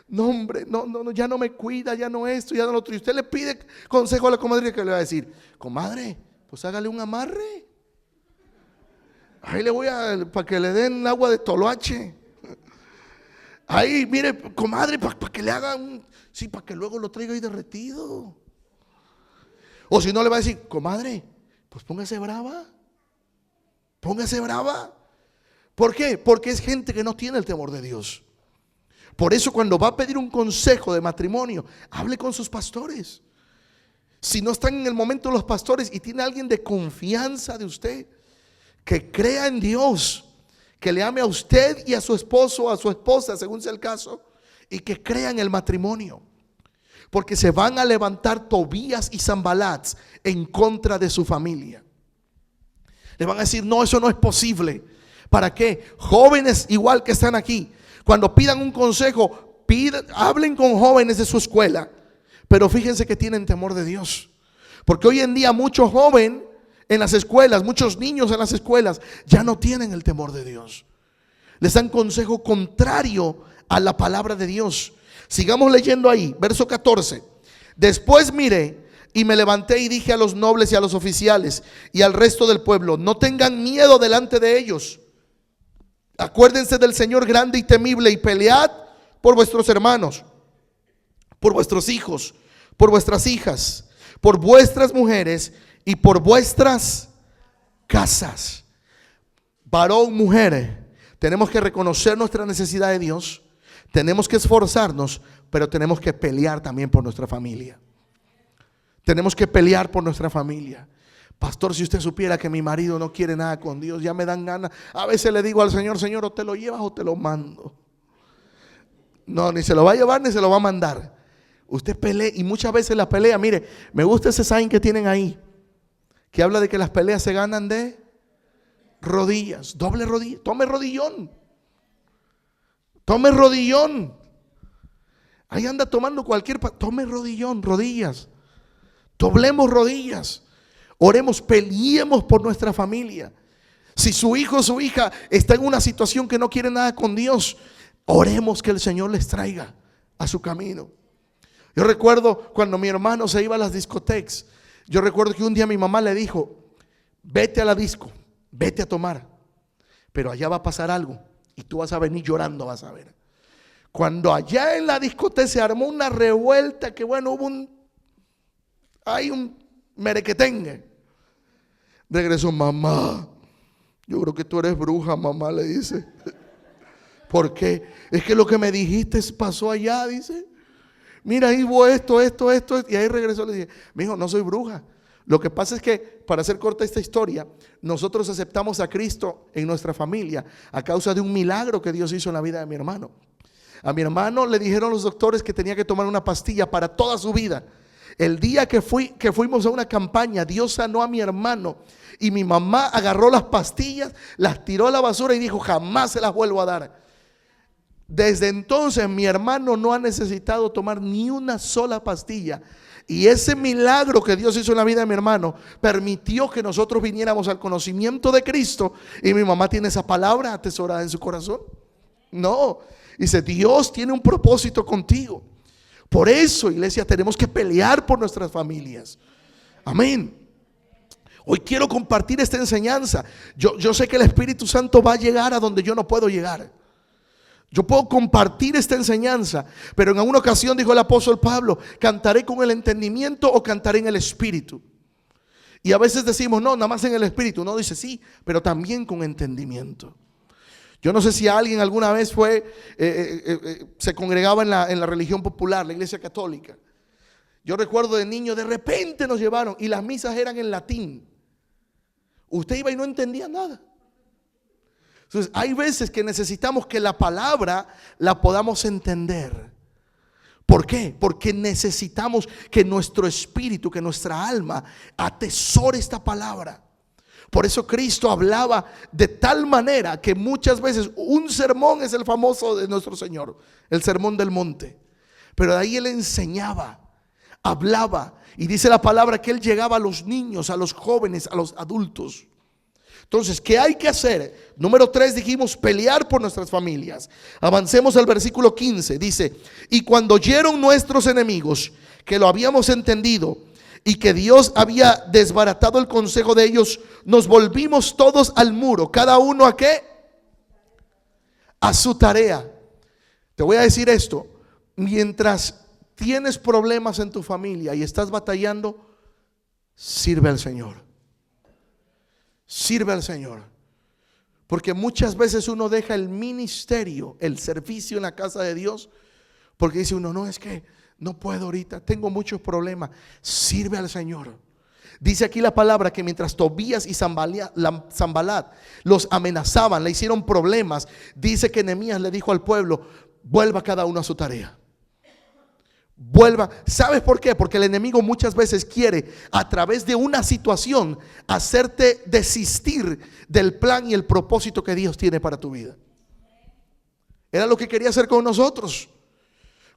no, hombre, no, ya no me cuida, ya no esto, ya no lo otro. Y usted le pide consejo a la comadrita, que le va a decir, comadre, pues hágale un amarre. Ahí le voy para que le den agua de toloache. Ahí, mire, comadre, para que le hagan, sí, para que luego lo traiga ahí derretido. O si no, le va a decir, comadre, pues póngase brava. Póngase brava. ¿Por qué? Porque es gente que no tiene el temor de Dios. Por eso cuando va a pedir un consejo de matrimonio, hable con sus pastores. Si no están en el momento los pastores y tiene alguien de confianza de usted, que crea en Dios, que le ame a usted y a su esposo o a su esposa, según sea el caso, y que crea en el matrimonio. Porque se van a levantar Tobías y Sanbalats en contra de su familia. Le van a decir, no, eso no es posible. ¿Para qué? Jóvenes igual que están aquí, cuando pidan un consejo, hablen con jóvenes de su escuela, pero fíjense que tienen temor de Dios. Porque hoy en día muchos jóvenes en las escuelas, muchos niños en las escuelas ya no tienen el temor de Dios. Les dan consejo contrario a la palabra de Dios. Sigamos leyendo ahí, verso 14. Después miré y me levanté y dije a los nobles y a los oficiales y al resto del pueblo, no tengan miedo delante de ellos. Acuérdense del Señor grande y temible y pelead por vuestros hermanos, por vuestros hijos, por vuestras hijas, por vuestras mujeres y por vuestras casas. Varón, mujer, tenemos que reconocer nuestra necesidad de Dios, tenemos que esforzarnos, pero tenemos que pelear también por nuestra familia. Tenemos que pelear por nuestra familia. Pastor, si usted supiera que mi marido no quiere nada con Dios, ya me dan ganas. A veces le digo al Señor, Señor, o te lo llevas o te lo mando. No, ni se lo va a llevar ni se lo va a mandar. Usted pelea y muchas veces la pelea, mire, me gusta ese sign que tienen ahí, que habla de que las peleas se ganan de rodillas, doble rodilla. Tome rodillón. Tome rodillón. Ahí anda tomando tome rodillón, rodillas. Doblemos rodillas. Oremos, peleemos por nuestra familia. Si su hijo o su hija está en una situación que no quiere nada con Dios, oremos que el Señor les traiga a su camino. Yo recuerdo cuando mi hermano se iba a las discotecas. Yo recuerdo que un día mi mamá le dijo, vete a la disco, vete a tomar, pero allá va a pasar algo y tú vas a venir llorando, vas a ver. Cuando allá en la discoteca se armó una revuelta, que bueno, hubo un merequetengue. Regresó, mamá, yo creo que tú eres bruja, mamá, le dice. ¿Por qué? Es que lo que me dijiste pasó allá, dice. Mira, ahí hubo esto, y ahí regresó, le dije, mi hijo, no soy bruja. Lo que pasa es que, para hacer corta esta historia, nosotros aceptamos a Cristo en nuestra familia a causa de un milagro que Dios hizo en la vida de mi hermano. A mi hermano le dijeron los doctores que tenía que tomar una pastilla para toda su vida. El día que fuimos a una campaña, Dios sanó a mi hermano y mi mamá agarró las pastillas, las tiró a la basura y dijo, jamás se las vuelvo a dar. Desde entonces mi hermano no ha necesitado tomar ni una sola pastilla. Y ese milagro que Dios hizo en la vida de mi hermano permitió que nosotros viniéramos al conocimiento de Cristo. Y mi mamá tiene esa palabra atesorada en su corazón. No, dice, Dios tiene un propósito contigo. Por eso, iglesia, tenemos que pelear por nuestras familias. Amén. Hoy quiero compartir esta enseñanza. Yo sé que el Espíritu Santo va a llegar a donde yo no puedo llegar. Yo puedo compartir esta enseñanza, pero en una ocasión dijo el apóstol Pablo: ¿cantaré con el entendimiento o cantaré en el espíritu? Y a veces decimos: no, nada más en el espíritu. No, dice sí, pero también con entendimiento. Yo no sé si alguien alguna vez se congregaba en la religión popular, la iglesia católica. Yo recuerdo de niño, de repente nos llevaron y las misas eran en latín. Usted iba y no entendía nada. Entonces, hay veces que necesitamos que la palabra la podamos entender. ¿Por qué? Porque necesitamos que nuestro espíritu, que nuestra alma atesore esta palabra. Por eso Cristo hablaba de tal manera que muchas veces un sermón es el famoso de nuestro Señor, el sermón del monte. Pero de ahí Él enseñaba, hablaba, y dice la palabra que Él llegaba a los niños, a los jóvenes, a los adultos. Entonces, ¿qué hay que hacer? Número 3 dijimos: pelear por nuestras familias. Avancemos al versículo 15. Dice: y cuando oyeron nuestros enemigos que lo habíamos entendido y que Dios había desbaratado el consejo de ellos, nos volvimos todos al muro. ¿Cada uno a qué? A su tarea. Te voy a decir esto: mientras tienes problemas en tu familia y estás batallando, sirve al Señor. Sirve al Señor. Porque muchas veces uno deja el ministerio, el servicio en la casa de Dios, porque dice uno: no, es que no puedo ahorita, tengo muchos problemas. Sirve al Señor. Dice aquí la palabra que mientras Tobías y Sanbalat los amenazaban, le hicieron problemas, dice que Nehemías le dijo al pueblo: vuelva cada uno a su tarea. Vuelva. ¿Sabes por qué? Porque el enemigo muchas veces quiere, a través de una situación, hacerte desistir del plan y el propósito que Dios tiene para tu vida. Era lo que quería hacer con nosotros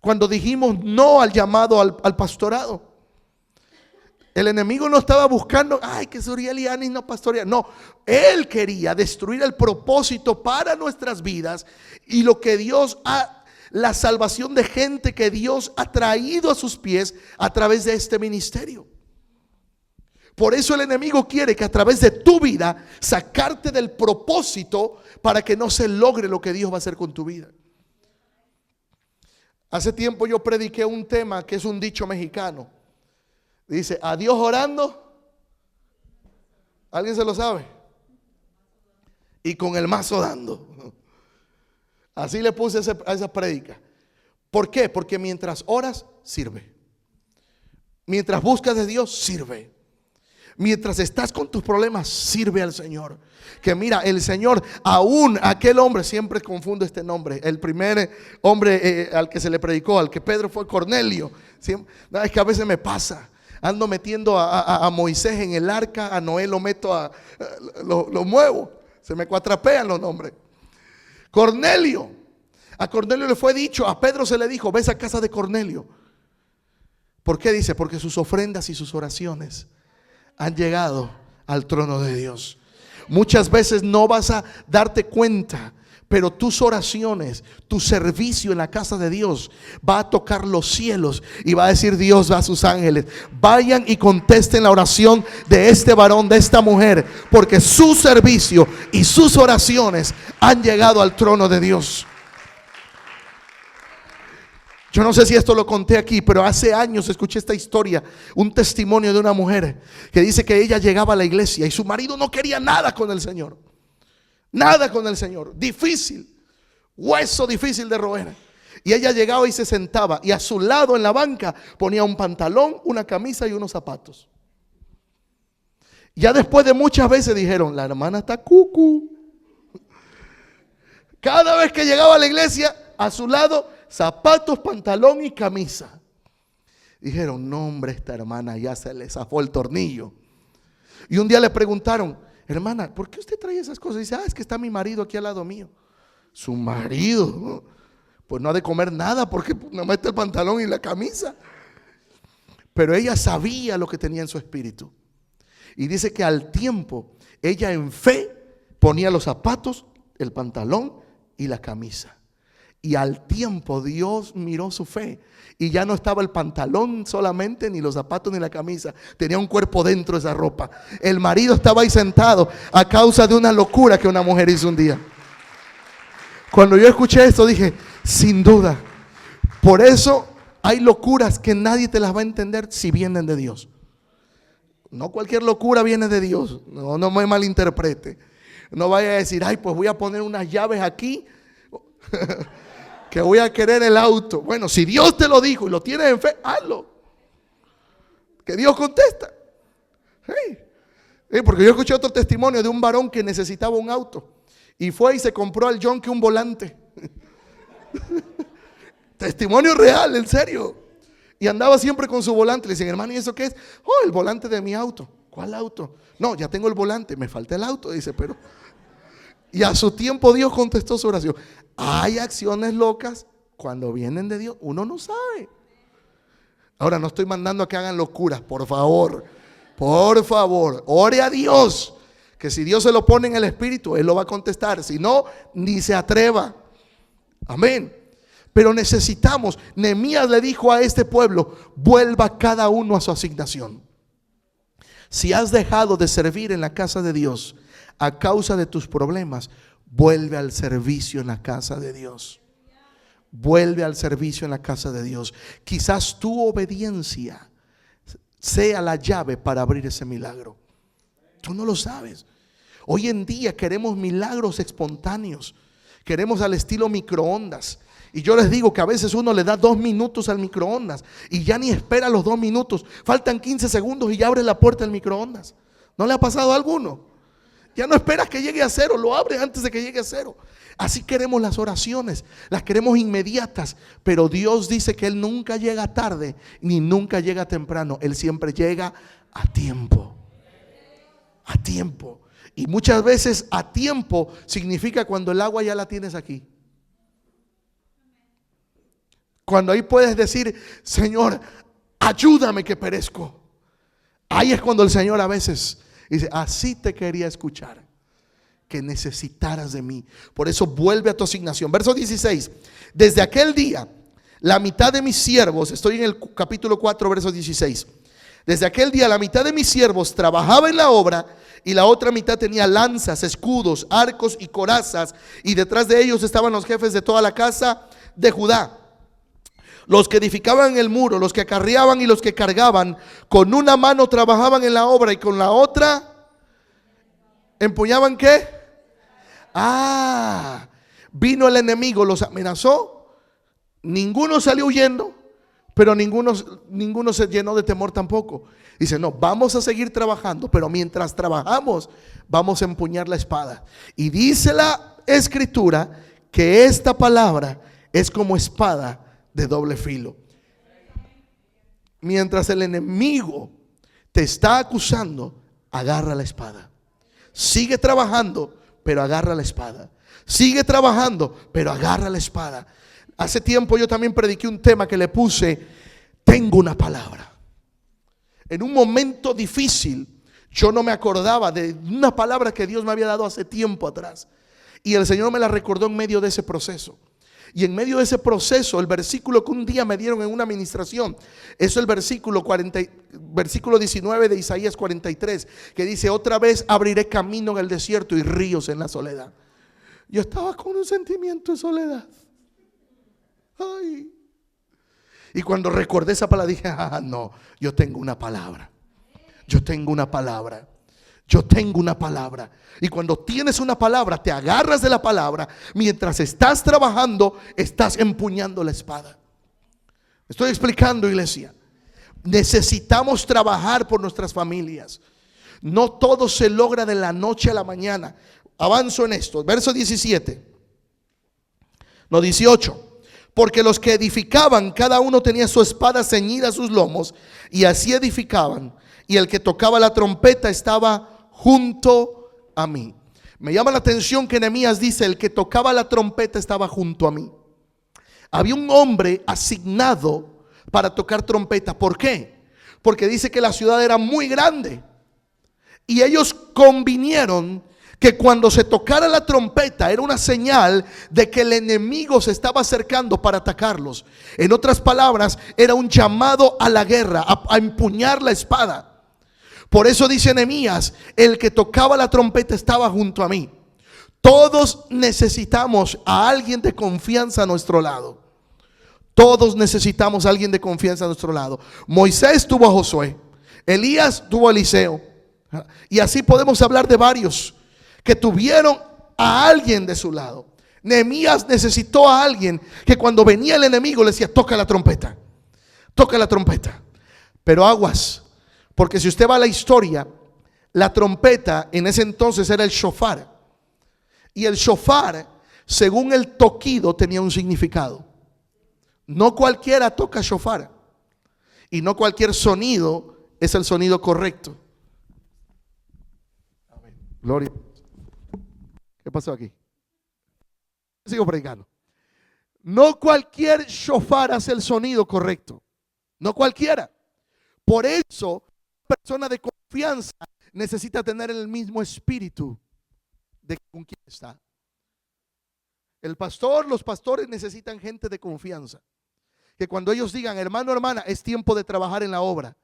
cuando dijimos no al llamado al pastorado. El enemigo no estaba buscando: ay, que Suriel y Anis no pastorean. No, él quería destruir el propósito para nuestras vidas y lo que Dios ha, la salvación de gente que Dios ha traído a sus pies a través de este ministerio. Por eso el enemigo quiere que a través de tu vida sacarte del propósito para que no se logre lo que Dios va a hacer con tu vida. Hace tiempo yo prediqué un tema que es un dicho mexicano. Dice: a Dios orando. ¿Alguien se lo sabe? Y con el mazo dando. Así le puse a esa prédica. ¿Por qué? Porque mientras oras, sirve. Mientras buscas de Dios, sirve. Mientras estás con tus problemas, sirve al Señor. Que mira, el Señor, aún aquel hombre, siempre confundo este nombre, el primer hombre al que se le predicó, al que Pedro fue, Cornelio. Es que a veces me pasa. Ando metiendo a Moisés en el arca, a Noé lo meto, lo muevo. Se me cuatrapean los nombres. Cornelio. A Cornelio le fue dicho, a Pedro se le dijo: ves a casa de Cornelio. ¿Por qué? Dice: porque sus ofrendas y sus oraciones han llegado al trono de Dios. Muchas veces no vas a darte cuenta, pero tus oraciones, tu servicio en la casa de Dios va a tocar los cielos y va a decir Dios a sus ángeles: vayan y contesten la oración de este varón, de esta mujer, porque su servicio y sus oraciones han llegado al trono de Dios. Yo no sé si esto lo conté aquí, pero hace años escuché esta historia, un testimonio de una mujer que dice que ella llegaba a la iglesia y su marido no quería nada con el Señor. Nada con el Señor, difícil, hueso difícil de roer. Y ella llegaba y se sentaba, y a su lado en la banca ponía un pantalón, una camisa y unos zapatos. Ya después de muchas veces dijeron: la hermana está cucu. Cada vez que llegaba a la iglesia, a su lado zapatos, pantalón y camisa. Dijeron: no, hombre, esta hermana ya se le zafó el tornillo. Y un día le preguntaron: hermana, ¿por qué usted trae esas cosas? Y dice: es que está mi marido aquí al lado mío. Su marido, pues no ha de comer nada porque no mete el pantalón y la camisa. Pero ella sabía lo que tenía en su espíritu. Y dice que al tiempo, ella en fe ponía los zapatos, el pantalón y la camisa. Y al tiempo Dios miró su fe y ya no estaba el pantalón solamente, ni los zapatos, ni la camisa. Tenía un cuerpo dentro de esa ropa. El marido estaba ahí sentado a causa de una locura que una mujer hizo un día. Cuando yo escuché esto dije, sin duda. Por eso hay locuras que nadie te las va a entender si vienen de Dios. No cualquier locura viene de Dios. No me malinterprete. No vaya a decir, ay, pues voy a poner unas llaves aquí que voy a querer el auto. Bueno, si Dios te lo dijo y lo tienes en fe, hazlo. Que Dios contesta. Porque yo escuché otro testimonio de un varón que necesitaba un auto y fue y se compró al Yonke un volante. Testimonio real, en serio. Y andaba siempre con su volante. Le dicen, hermano, ¿y eso qué es? Oh, el volante de mi auto. ¿Cuál auto? No, ya tengo el volante, me falta el auto. Dice, pero... Y a su tiempo Dios contestó su oración. Hay acciones locas cuando vienen de Dios. Uno no sabe. Ahora no estoy mandando a que hagan locuras, por favor. Por favor, ore a Dios. Que si Dios se lo pone en el espíritu, Él lo va a contestar. Si no, ni se atreva. Amén. Pero necesitamos, Nehemías le dijo a este pueblo, vuelva cada uno a su asignación. Si has dejado de servir en la casa de Dios a causa de tus problemas, vuelve al servicio en la casa de Dios. Vuelve al servicio en la casa de Dios. Quizás tu obediencia sea la llave para abrir ese milagro. Tú no lo sabes. Hoy en día queremos milagros espontáneos. Queremos al estilo microondas. Y yo les digo que a veces uno le da 2 minutos al microondas y ya ni espera los 2 minutos. Faltan 15 segundos y ya abre la puerta del microondas. ¿No le ha pasado a alguno? Ya no esperas que llegue a cero, lo abres antes de que llegue a cero. Así queremos las oraciones, las queremos inmediatas. Pero Dios dice que Él nunca llega tarde ni nunca llega temprano. Él siempre llega a tiempo. A tiempo. Y muchas veces a tiempo significa cuando el agua ya la tienes aquí. Cuando ahí puedes decir, Señor, ayúdame que perezco. Ahí es cuando el Señor a veces dice, así te quería escuchar, que necesitaras de mí. Por eso vuelve a tu asignación. Verso 16. Desde aquel día, la mitad de mis siervos, estoy en el capítulo 4, verso 16. Desde aquel día, la mitad de mis siervos trabajaba en la obra y la otra mitad tenía lanzas, escudos, arcos y corazas. Y detrás de ellos estaban los jefes de toda la casa de Judá. Los que edificaban el muro, los que acarreaban y los que cargaban, con una mano trabajaban en la obra y con la otra empuñaban ¿qué? Vino el enemigo, los amenazó, ninguno salió huyendo, pero ninguno se llenó de temor tampoco. Dice, no, vamos a seguir trabajando, pero mientras trabajamos, vamos a empuñar la espada. Y dice la escritura que esta palabra es como espada de doble filo. Mientras el enemigo te está acusando, agarra la espada. Sigue trabajando, pero agarra la espada. Sigue trabajando, pero agarra la espada. Hace tiempo yo también prediqué un tema que le puse, tengo una palabra. En un momento difícil, yo no me acordaba de una palabra que Dios me había dado hace tiempo atrás. Y el Señor me la recordó en medio de ese proceso. Y en medio de ese proceso, el versículo que un día me dieron en una administración, es el versículo 19 de Isaías 43, que dice, otra vez abriré camino en el desierto y ríos en la soledad. Yo estaba con un sentimiento de soledad. Ay. Y cuando recordé esa palabra dije, no, yo tengo una palabra. Yo tengo una palabra. Yo tengo una palabra. Y cuando tienes una palabra, te agarras de la palabra. Mientras estás trabajando, estás empuñando la espada. Estoy explicando, iglesia. Necesitamos trabajar por nuestras familias. No todo se logra de la noche a la mañana. Avanzo en esto. Verso 17. No, 18. Porque los que edificaban, cada uno tenía su espada ceñida a sus lomos, y así edificaban. Y el que tocaba la trompeta estaba junto a mí. Me llama la atención que Nehemías dice, el que tocaba la trompeta estaba junto a mí. Había un hombre asignado para tocar trompeta. ¿Por qué? Porque dice que la ciudad era muy grande. Y ellos convinieron que cuando se tocara la trompeta era una señal de que el enemigo se estaba acercando para atacarlos. En otras palabras, era un llamado a la guerra, a empuñar la espada. Por eso dice Nehemías, el que tocaba la trompeta estaba junto a mí. Todos necesitamos a alguien de confianza a nuestro lado. Todos necesitamos a alguien de confianza a nuestro lado. Moisés tuvo a Josué, Elías tuvo a Eliseo, y así podemos hablar de varios que tuvieron a alguien de su lado. Nehemías necesitó a alguien que cuando venía el enemigo le decía: toca la trompeta, toca la trompeta. Pero aguas, porque si usted va a la historia, la trompeta en ese entonces era el shofar. Y el shofar, según el toquido, tenía un significado. No cualquiera toca shofar, y no cualquier sonido es el sonido correcto. Amén. Gloria. ¿Qué pasó aquí? Sigo predicando. No cualquier shofar hace el sonido correcto. No cualquiera. Por eso, una persona de confianza necesita tener el mismo espíritu de con quien está. El pastor, los pastores necesitan gente de confianza. Que cuando ellos digan: hermano, hermana, es tiempo de trabajar en la obra,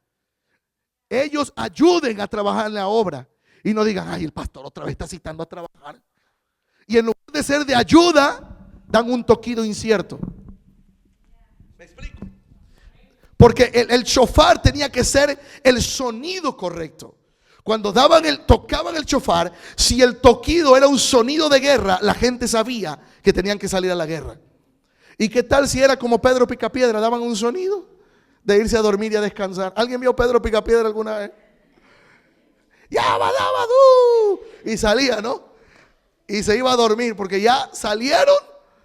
ellos ayuden a trabajar en la obra. Y no digan: ay, el pastor otra vez está citando a trabajar. Y en lugar de ser de ayuda, dan un toquido incierto. ¿Me explico? Porque el shofar tenía que ser el sonido correcto. Cuando tocaban el shofar, si el toquido era un sonido de guerra, la gente sabía que tenían que salir a la guerra. ¿Y qué tal si era como Pedro Picapiedra? Daban un sonido de irse a dormir y a descansar. ¿Alguien vio Pedro Picapiedra alguna vez? Y salía, ¿no? Y se iba a dormir, porque ya salieron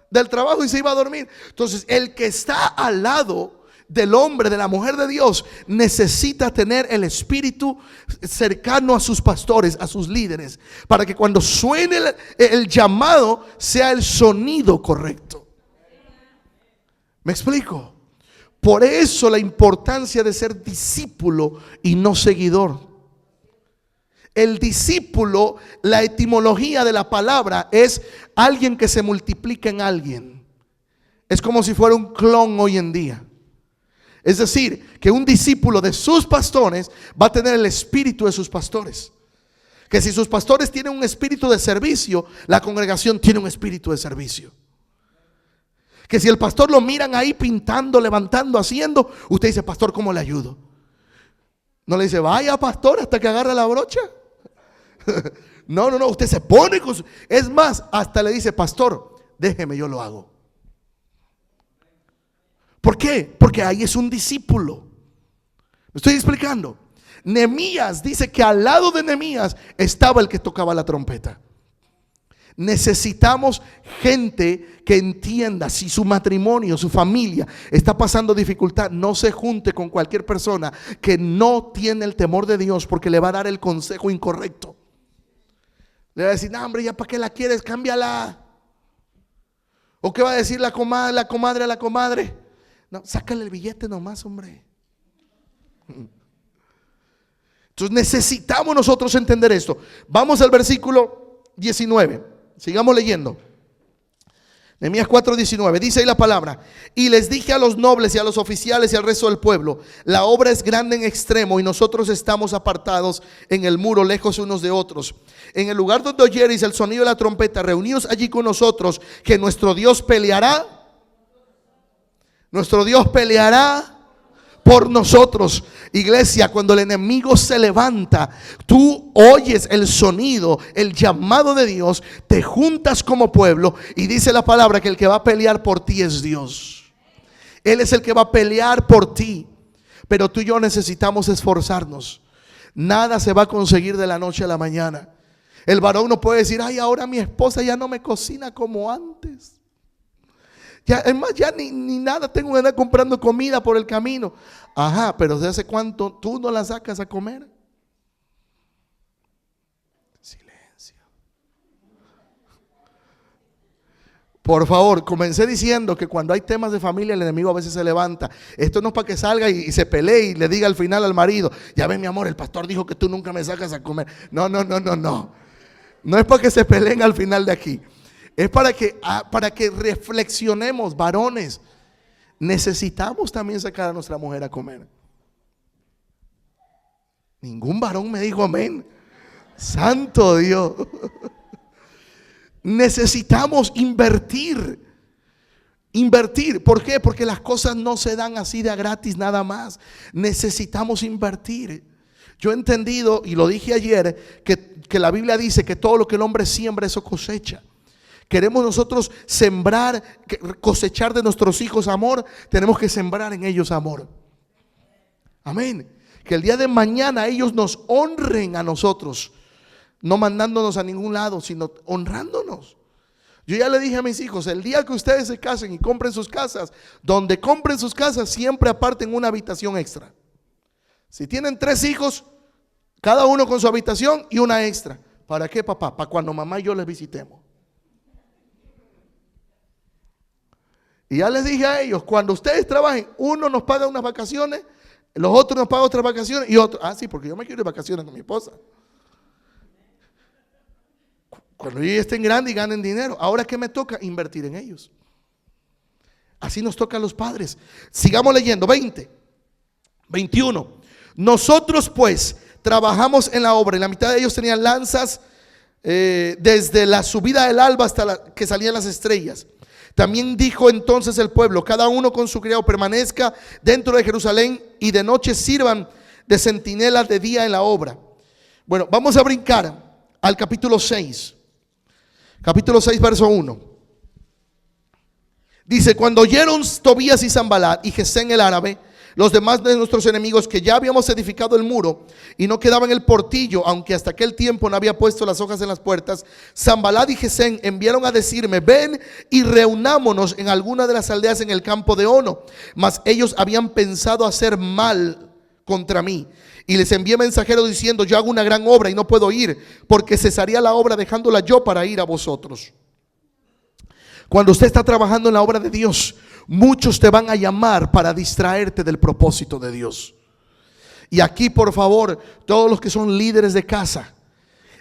del trabajo y se iba a dormir. Entonces, el que está al lado del hombre, de la mujer de Dios, necesita tener el espíritu cercano a sus pastores, a sus líderes, para que cuando suene el llamado sea el sonido correcto. ¿Me explico? Por eso la importancia de ser discípulo y no seguidor. El discípulo, la etimología de la palabra es alguien que se multiplica en alguien. Es como si fuera un clon hoy en día. Es decir, que un discípulo de sus pastores va a tener el espíritu de sus pastores. Que si sus pastores tienen un espíritu de servicio, la congregación tiene un espíritu de servicio. Que si el pastor lo miran ahí pintando, levantando, haciendo, usted dice: pastor, ¿cómo le ayudo? No le dice: vaya pastor hasta que agarre la brocha. No, usted se pone con es más, hasta le dice: pastor, déjeme, yo lo hago. ¿Por qué? Porque ahí es un discípulo. ¿Me estoy explicando? Nehemías dice que al lado de Nehemías estaba el que tocaba la trompeta. Necesitamos gente que entienda: si su matrimonio, su familia está pasando dificultad, no se junte con cualquier persona que no tiene el temor de Dios, porque le va a dar el consejo incorrecto. Le va a decir: no, hombre, ya para qué la quieres, cámbiala. ¿O qué va a decir la comadre a la comadre? No, sácale el billete nomás, hombre. Entonces necesitamos nosotros entender esto. Vamos al versículo 19. Sigamos leyendo. Nehemías 4:19. Dice ahí la palabra: y les dije a los nobles y a los oficiales y al resto del pueblo: la obra es grande en extremo, y nosotros estamos apartados en el muro, lejos unos de otros. En el lugar donde oyereis el sonido de la trompeta, reuníos allí con nosotros, que nuestro Dios peleará. Nuestro Dios peleará por nosotros. Iglesia, cuando el enemigo se levanta, tú oyes el sonido, el llamado de Dios, te juntas como pueblo, y dice la palabra que el que va a pelear por ti es Dios. Él es el que va a pelear por ti. Pero tú y yo necesitamos esforzarnos. Nada se va a conseguir de la noche a la mañana. El varón no puede decir: ay, ahora mi esposa ya no me cocina como antes. Ya, es más, ya ni nada, tengo que andar comprando comida por el camino. Ajá, pero ¿desde hace cuánto tú no la sacas a comer? Silencio. Por favor, comencé diciendo que cuando hay temas de familia, el enemigo a veces se levanta. Esto no es para que salga y se pelee y le diga al final al marido: ya ven, mi amor, el pastor dijo que tú nunca me sacas a comer. No. No es para que se peleen al final de aquí. Es para que reflexionemos, varones. Necesitamos también sacar a nuestra mujer a comer. Ningún varón me dijo amén. Santo Dios. Necesitamos invertir. Invertir, ¿por qué? Porque las cosas no se dan así de a gratis nada más. Necesitamos invertir. Yo he entendido, y lo dije ayer, que la Biblia dice que todo lo que el hombre siembra, eso cosecha. Queremos nosotros sembrar, cosechar de nuestros hijos amor, tenemos que sembrar en ellos amor. Amén. Que el día de mañana ellos nos honren a nosotros, no mandándonos a ningún lado, sino honrándonos. Yo ya le dije a mis hijos, el día que ustedes se casen y compren sus casas, donde compren sus casas, siempre aparten una habitación extra. Si tienen 3 hijos, cada uno con su habitación y una extra. ¿Para qué, papá? Para cuando mamá y yo les visitemos. Y ya les dije a ellos, cuando ustedes trabajen, uno nos paga unas vacaciones, los otros nos pagan otras vacaciones y otros, sí, porque yo me quiero ir de vacaciones con mi esposa. Cuando ellos estén grandes y ganen dinero, ahora ¿qué me toca? Invertir en ellos. Así nos toca a los padres. Sigamos leyendo, 21. Nosotros pues trabajamos en la obra, y la mitad de ellos tenían lanzas desde la subida del alba hasta que salían las estrellas. También dijo entonces el pueblo, cada uno con su criado permanezca dentro de Jerusalén y de noche sirvan de centinelas de día en la obra. Bueno, vamos a brincar al capítulo 6. Capítulo 6, verso 1. Dice, cuando oyeron Tobías y Sanbalat y Gesén el árabe, los demás de nuestros enemigos, que ya habíamos edificado el muro y no quedaba en el portillo, aunque hasta aquel tiempo no había puesto las hojas en las puertas, Sanbalat y Gesén enviaron a decirme, ven y reunámonos en alguna de las aldeas en el campo de Ono. Mas ellos habían pensado hacer mal contra mí. Y les envié mensajeros diciendo, yo hago una gran obra y no puedo ir, porque cesaría la obra dejándola yo para ir a vosotros. Cuando usted está trabajando en la obra de Dios, muchos te van a llamar para distraerte del propósito de Dios. Y aquí, por favor, todos los que son líderes de casa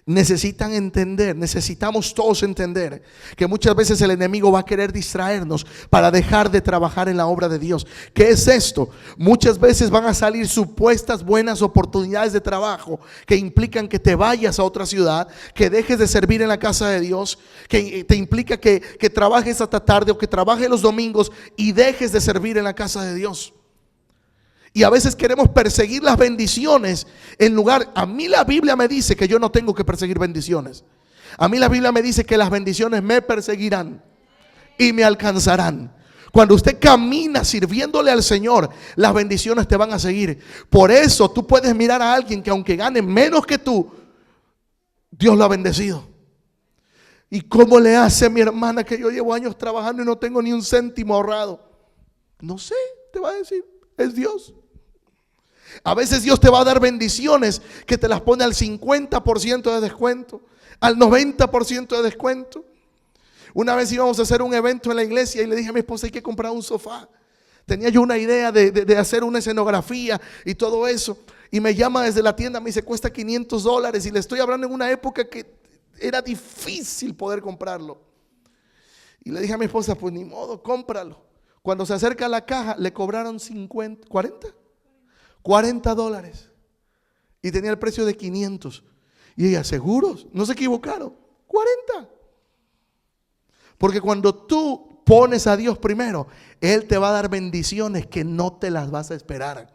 necesitan entender, necesitamos todos entender que muchas veces el enemigo va a querer distraernos para dejar de trabajar en la obra de Dios. ¿Qué es esto? Muchas veces van a salir supuestas buenas oportunidades de trabajo que implican que te vayas a otra ciudad, que dejes de servir en la casa de Dios, que te implica que trabajes hasta tarde o que trabajes los domingos y dejes de servir en la casa de Dios. Y a veces queremos perseguir las bendiciones en lugar, a mí la Biblia me dice que yo no tengo que perseguir bendiciones. A mí la Biblia me dice que las bendiciones me perseguirán y me alcanzarán. Cuando usted camina sirviéndole al Señor, las bendiciones te van a seguir. Por eso tú puedes mirar a alguien que aunque gane menos que tú, Dios lo ha bendecido. ¿Y cómo le hace mi hermana que yo llevo años trabajando y no tengo ni un céntimo ahorrado? No sé, te va a decir, es Dios. A veces Dios te va a dar bendiciones que te las pone al 50% de descuento, al 90% de descuento. Una vez íbamos a hacer un evento en la iglesia y le dije a mi esposa, hay que comprar un sofá. Tenía yo una idea de hacer una escenografía y todo eso. Y me llama desde la tienda, me dice, cuesta $500. Y le estoy hablando en una época que era difícil poder comprarlo. Y le dije a mi esposa, pues ni modo, cómpralo. Cuando se acerca a la caja, le cobraron $40. Y tenía el precio de 500. Y ella, ¿seguros? No se equivocaron. 40. Porque cuando tú pones a Dios primero, Él te va a dar bendiciones que no te las vas a esperar.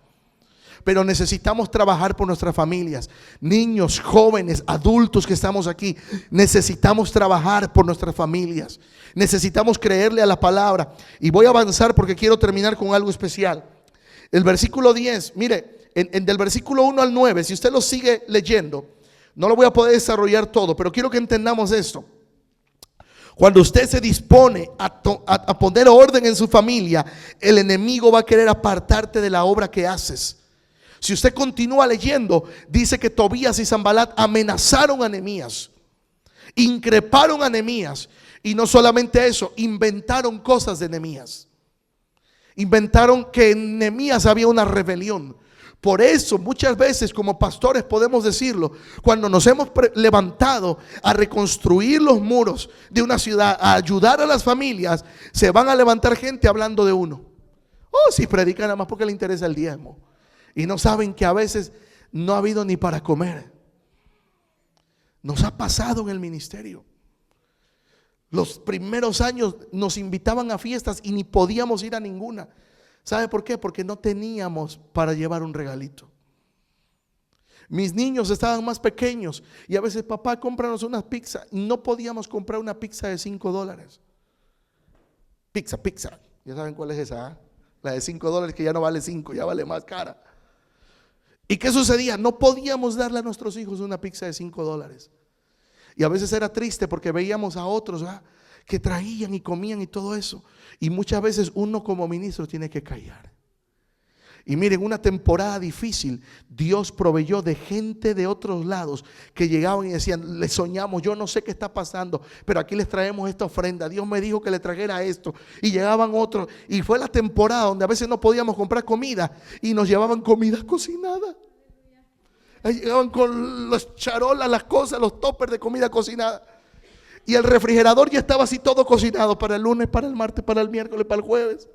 Pero necesitamos trabajar por nuestras familias. Niños, jóvenes, adultos que estamos aquí, necesitamos trabajar por nuestras familias. Necesitamos creerle a la palabra. Y voy a avanzar porque quiero terminar con algo especial. El versículo 10, mire, del versículo 1 al 9, si usted lo sigue leyendo, no lo voy a poder desarrollar todo, pero quiero que entendamos esto. Cuando usted se dispone a poner orden en su familia, el enemigo va a querer apartarte de la obra que haces. Si usted continúa leyendo, dice que Tobías y Sanbalat amenazaron a Nehemías, increparon a Nehemías, y no solamente eso, inventaron cosas de Nehemías. Inventaron que en Nehemías había una rebelión. Por eso muchas veces como pastores podemos decirlo, cuando nos hemos levantado a reconstruir los muros de una ciudad, a ayudar a las familias, se van a levantar gente hablando de uno. Oh, si predican nada más porque le interesa el diezmo. Y no saben que a veces no ha habido ni para comer. Nos ha pasado en el ministerio. Los primeros años nos invitaban a fiestas y ni podíamos ir a ninguna. ¿Sabe por qué? Porque no teníamos para llevar un regalito. Mis niños estaban más pequeños y a veces, papá, cómpranos una pizza. No podíamos comprar una pizza de $5. Pizza. Ya saben cuál es esa, ¿eh? La de $5 que ya no vale 5, ya vale más cara. ¿Y qué sucedía? No podíamos darle a nuestros hijos una pizza de $5. Y a veces era triste porque veíamos a otros, ¿verdad?, que traían y comían y todo eso. Y muchas veces uno como ministro tiene que callar. Y miren, una temporada difícil, Dios proveyó de gente de otros lados que llegaban y decían, le soñamos, yo no sé qué está pasando, pero aquí les traemos esta ofrenda. Dios me dijo que le trajera esto. Y llegaban otros. Y fue la temporada donde a veces no podíamos comprar comida y nos llevaban comida cocinada. Ahí llegaban con las charolas, las cosas, los toppers de comida cocinada. Y el refrigerador ya estaba así todo cocinado para el lunes, para el martes, para el miércoles, para el jueves.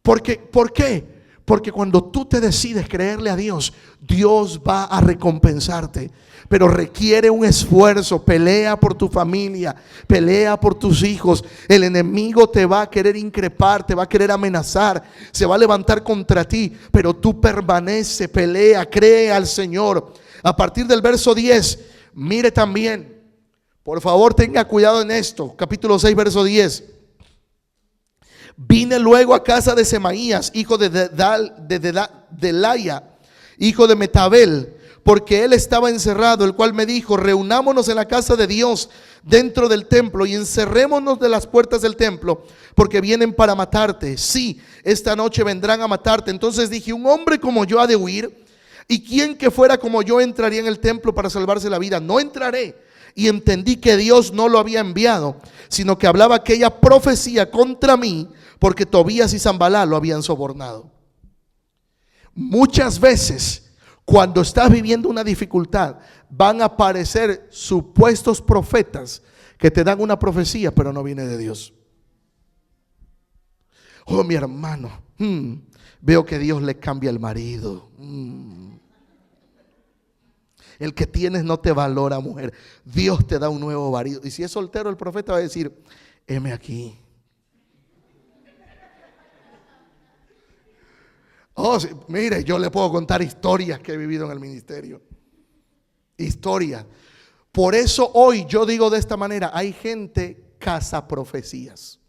¿Por qué? Porque cuando tú te decides creerle a Dios, Dios va a recompensarte. Pero requiere un esfuerzo. Pelea por tu familia, pelea por tus hijos. El enemigo te va a querer increpar, te va a querer amenazar, se va a levantar contra ti. Pero tú permanece, pelea, cree al Señor. A partir del verso 10, mire también, por favor tenga cuidado en esto. Capítulo 6, verso 10. Vine luego a casa de Semaías, hijo de Delaya, hijo de Metabel, porque él estaba encerrado, el cual me dijo, reunámonos en la casa de Dios dentro del templo y encerrémonos de las puertas del templo, porque vienen para matarte. Sí, esta noche vendrán a matarte. Entonces dije, un hombre como yo ha de huir, y quien que fuera como yo entraría en el templo para salvarse la vida. No entraré. Y entendí que Dios no lo había enviado, sino que hablaba aquella profecía contra mí, porque Tobías y Sanballat lo habían sobornado. Muchas veces, cuando estás viviendo una dificultad, van a aparecer supuestos profetas que te dan una profecía, pero no viene de Dios. Oh, mi hermano, veo que Dios le cambia el marido. El que tienes no te valora, mujer. Dios te da un nuevo marido. Y si es soltero, el profeta va a decir, heme aquí. Oh, sí, mire, yo le puedo contar historias que he vivido en el ministerio. Historias. Por eso hoy yo digo de esta manera, hay gente cazaprofecías.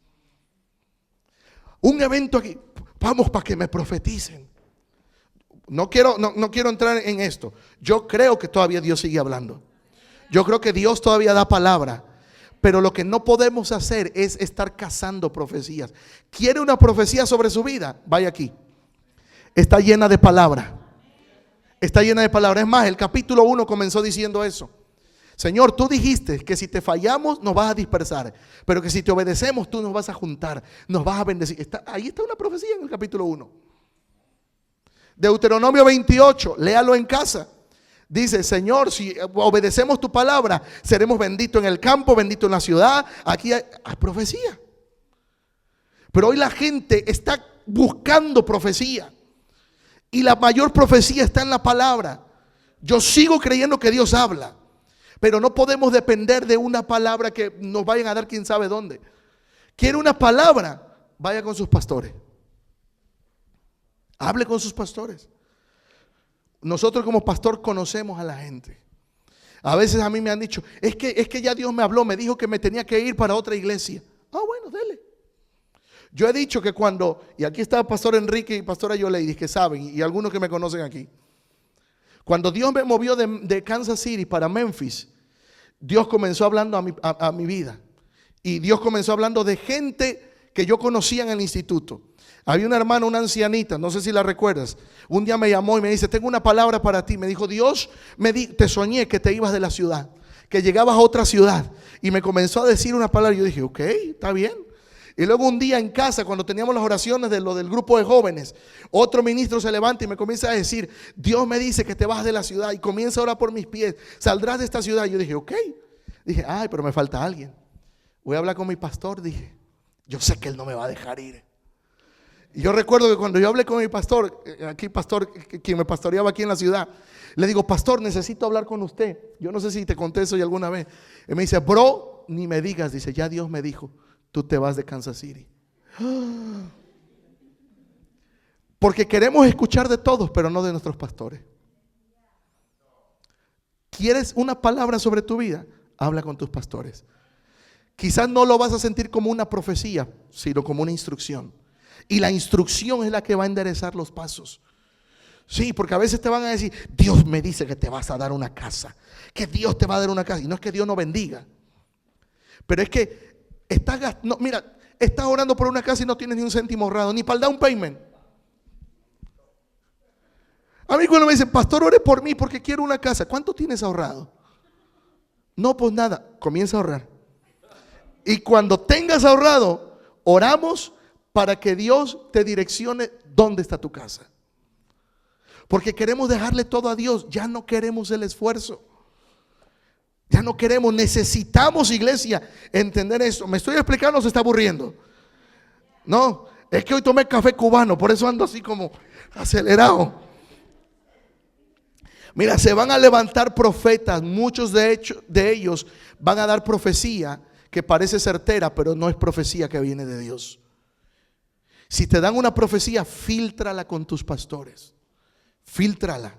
Un evento aquí, vamos para que me profeticen. No quiero entrar en esto. Yo creo que todavía Dios sigue hablando. Yo creo que Dios todavía da palabra. Pero lo que no podemos hacer es estar cazando profecías. ¿Quiere una profecía sobre su vida? Vaya aquí. Está llena de palabra. Está llena de palabra. Es más, el capítulo 1 comenzó diciendo eso. Señor, tú dijiste que si te fallamos nos vas a dispersar, pero que si te obedecemos tú nos vas a juntar, nos vas a bendecir. Ahí está una profecía en el capítulo 1. Deuteronomio 28, léalo en casa. Dice, Señor, si obedecemos tu palabra, seremos benditos en el campo, benditos en la ciudad. Aquí hay profecía. Pero hoy la gente está buscando profecía. Y la mayor profecía está en la palabra. Yo sigo creyendo que Dios habla. Pero no podemos depender de una palabra que nos vayan a dar quién sabe dónde. ¿Quiere una palabra? Vaya con sus pastores. Hable con sus pastores. Nosotros como pastor conocemos a la gente. A veces a mí me han dicho, es que ya Dios me habló, me dijo que me tenía que ir para otra iglesia. Ah, bueno, dele. Yo he dicho que cuando, y aquí está el pastor Enrique y pastora Yoleidis que saben, y algunos que me conocen aquí. Cuando Dios me movió de Kansas City para Memphis, Dios comenzó hablando a mi vida. Y Dios comenzó hablando de gente que yo conocía en el instituto. Había una hermana, una ancianita, no sé si la recuerdas. Un día me llamó y me dice, tengo una palabra para ti. Me dijo, Dios, te soñé que te ibas de la ciudad, que llegabas a otra ciudad. Y me comenzó a decir una palabra. Yo dije, ok, está bien. Y luego un día en casa, cuando teníamos las oraciones de lo del grupo de jóvenes, otro ministro se levanta y me comienza a decir, Dios me dice que te vas de la ciudad y comienza a orar por mis pies. Saldrás de esta ciudad. Yo dije, ok. Dije, ay, pero me falta alguien. Voy a hablar con mi pastor. Dije, yo sé que él no me va a dejar ir. Y yo recuerdo que cuando yo hablé con mi pastor, quien me pastoreaba aquí en la ciudad, le digo, pastor, necesito hablar con usted. Yo no sé si te conté eso ya alguna vez. Y me dice, bro, no, ni me digas, dice, ya Dios me dijo, tú te vas de Kansas City. Porque queremos escuchar de todos, pero no de nuestros pastores. ¿Quieres una palabra sobre tu vida? Habla con tus pastores. Quizás no lo vas a sentir como una profecía, sino como una instrucción. Y la instrucción es la que va a enderezar los pasos. Sí, porque a veces te van a decir, Dios me dice que te vas a dar una casa, que Dios te va a dar una casa. Y no es que Dios no bendiga, pero es que estás orando por una casa y no tienes ni un céntimo ahorrado, ni para el down payment. A mí cuando me dicen, pastor, ore por mí porque quiero una casa, ¿cuánto tienes ahorrado? No, pues nada, comienza a ahorrar. Y cuando tengas ahorrado, oramos para que Dios te direccione dónde está tu casa. Porque queremos dejarle todo a Dios, ya no queremos el esfuerzo. Ya no queremos, necesitamos, iglesia, entender esto. ¿Me estoy explicando o se está aburriendo? No, es que hoy tomé café cubano, por eso ando así como acelerado. Mira, se van a levantar profetas, muchos de ellos van a dar profecía que parece certera, pero no es profecía que viene de Dios. Si te dan una profecía, fíltrala con tus pastores. Fíltrala,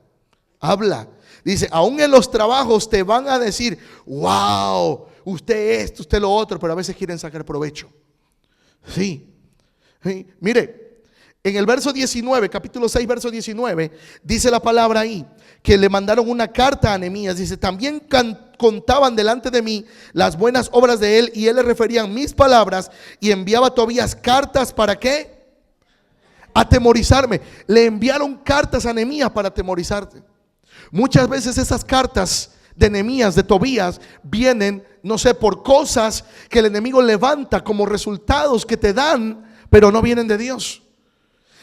habla. Dice, aún en los trabajos te van a decir, wow, usted esto, usted lo otro, pero a veces quieren sacar provecho. Sí. Mire, en el verso 19, capítulo 6, verso 19, dice la palabra ahí, que le mandaron una carta a Nehemías. Dice, también contaban delante de mí las buenas obras de él, y él le refería mis palabras, y enviaba a Tobías cartas, ¿para qué? Atemorizarme. Le enviaron cartas a Nehemías para atemorizarte. Muchas veces esas cartas de Nehemías, de Tobías, vienen, no sé, por cosas que el enemigo levanta como resultados que te dan, pero no vienen de Dios.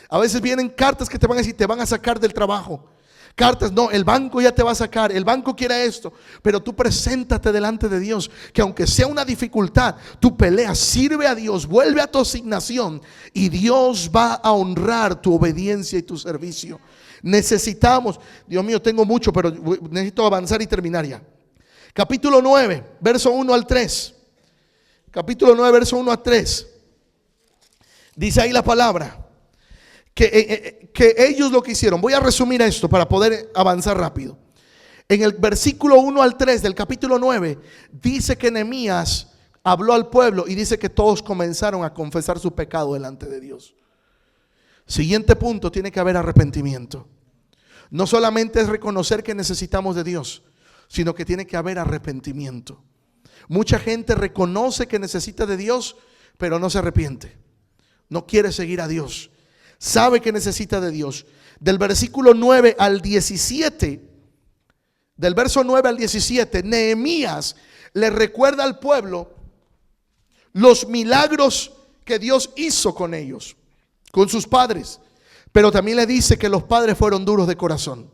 A veces vienen cartas que te van a decir, te van a sacar del trabajo. Cartas, no, el banco ya te va a sacar, el banco quiere esto, pero tú preséntate delante de Dios, que aunque sea una dificultad, tú peleas, sirve a Dios, vuelve a tu asignación y Dios va a honrar tu obediencia y tu servicio. Necesitamos, Dios mío, tengo mucho, pero necesito avanzar y terminar ya. Capítulo 9, verso 1 al 3. Capítulo 9, verso 1 a 3. Dice ahí la palabra que ellos lo que hicieron. Voy a resumir esto para poder avanzar rápido. En el versículo 1 al 3 del capítulo 9 dice que Nehemías habló al pueblo y dice que todos comenzaron a confesar su pecado delante de Dios. Siguiente punto, tiene que haber arrepentimiento. No solamente es reconocer que necesitamos de Dios, sino que tiene que haber arrepentimiento. Mucha gente reconoce que necesita de Dios, pero no se arrepiente. No quiere seguir a Dios. Sabe que necesita de Dios. Del versículo 9 al 17, del verso 9 al 17, Nehemías le recuerda al pueblo los milagros que Dios hizo con ellos, con sus padres, pero también le dice que los padres fueron duros de corazón.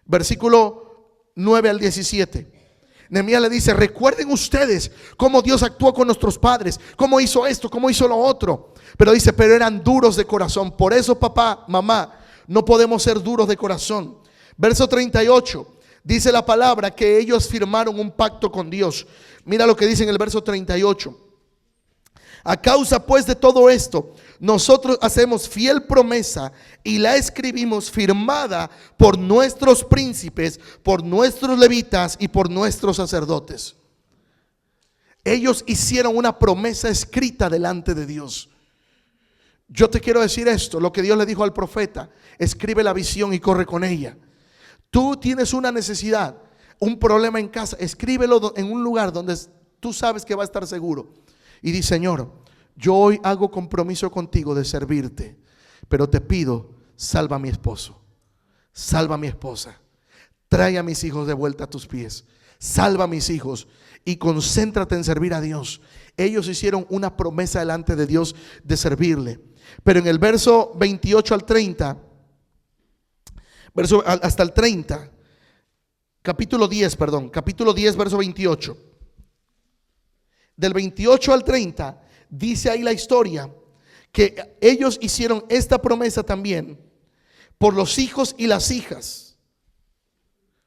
Versículo 9 al 17. Nehemías le dice, recuerden ustedes cómo Dios actuó con nuestros padres, cómo hizo esto, cómo hizo lo otro. Pero dice, pero eran duros de corazón. Por eso, papá, mamá, no podemos ser duros de corazón. Verso 38, dice la palabra que ellos firmaron un pacto con Dios. Mira lo que dice en el verso 38. A causa pues de todo esto, nosotros hacemos fiel promesa y la escribimos firmada por nuestros príncipes, por nuestros levitas y por nuestros sacerdotes. Ellos hicieron una promesa escrita delante de Dios. Yo te quiero decir esto, lo que Dios le dijo al profeta: escribe la visión y corre con ella. Tú tienes una necesidad, un problema en casa, escríbelo en un lugar donde tú sabes que va a estar seguro. Y di, Señor, yo hoy hago compromiso contigo de servirte, pero te pido, salva a mi esposo, salva a mi esposa, trae a mis hijos de vuelta a tus pies, salva a mis hijos y concéntrate en servir a Dios. Ellos hicieron una promesa delante de Dios de servirle. Pero en el verso 28 al 30, hasta el 30, capítulo 10, verso 28. Del 28 al 30 dice ahí la historia que ellos hicieron esta promesa también por los hijos y las hijas.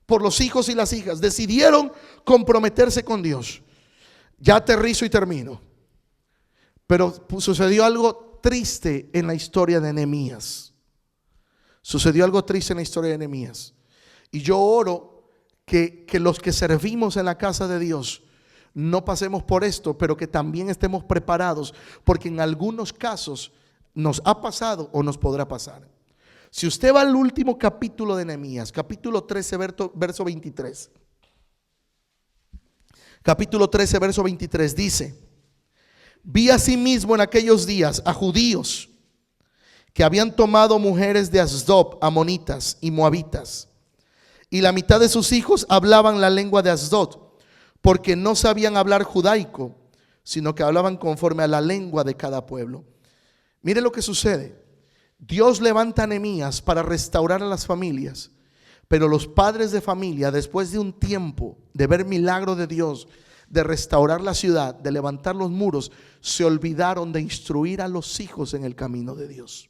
Por los hijos y las hijas decidieron comprometerse con Dios. Ya aterrizo y termino. Pero sucedió algo triste en la historia de Nehemías. Sucedió algo triste en la historia de Nehemías. Y yo oro que los que servimos en la casa de Dios no pasemos por esto, pero que también estemos preparados, porque en algunos casos nos ha pasado o nos podrá pasar. Si usted va al último capítulo de Nehemías, capítulo 13, verso 23. Capítulo 13, verso 23 dice: vi asimismo en aquellos días a judíos que habían tomado mujeres de Asdod, amonitas y moabitas, y la mitad de sus hijos hablaban la lengua de Asdod, porque no sabían hablar judaico, sino que hablaban conforme a la lengua de cada pueblo. Mire lo que sucede. Dios levanta a Nehemías para restaurar a las familias, pero los padres de familia, después de un tiempo de ver milagro de Dios, de restaurar la ciudad, de levantar los muros, se olvidaron de instruir a los hijos en el camino de Dios.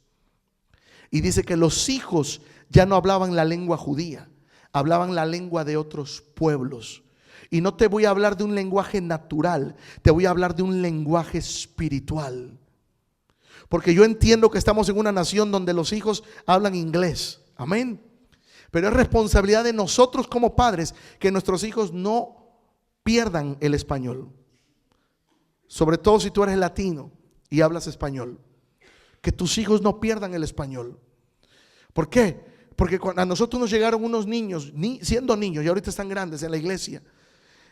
Y dice que los hijos ya no hablaban la lengua judía, hablaban la lengua de otros pueblos. Y no te voy a hablar de un lenguaje natural, te voy a hablar de un lenguaje espiritual. Porque yo entiendo que estamos en una nación donde los hijos hablan inglés, amén. Pero es responsabilidad de nosotros como padres que nuestros hijos no pierdan el español. Sobre todo si tú eres latino y hablas español, que tus hijos no pierdan el español. ¿Por qué? Porque a nosotros nos llegaron unos niños, siendo niños, y ahorita están grandes en la iglesia,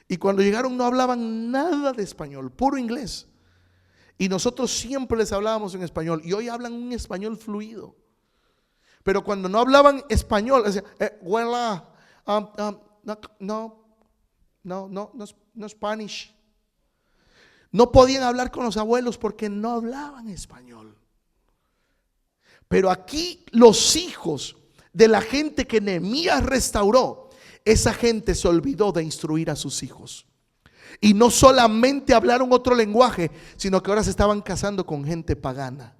y cuando llegaron no hablaban nada de español, puro inglés. Y nosotros siempre les hablábamos en español, y hoy hablan un español fluido. Pero cuando no hablaban español, decían, no Spanish. No podían hablar con los abuelos porque no hablaban español. Pero aquí los hijos de la gente que Nehemías restauró, esa gente se olvidó de instruir a sus hijos. Y no solamente hablaron otro lenguaje, sino que ahora se estaban casando con gente pagana.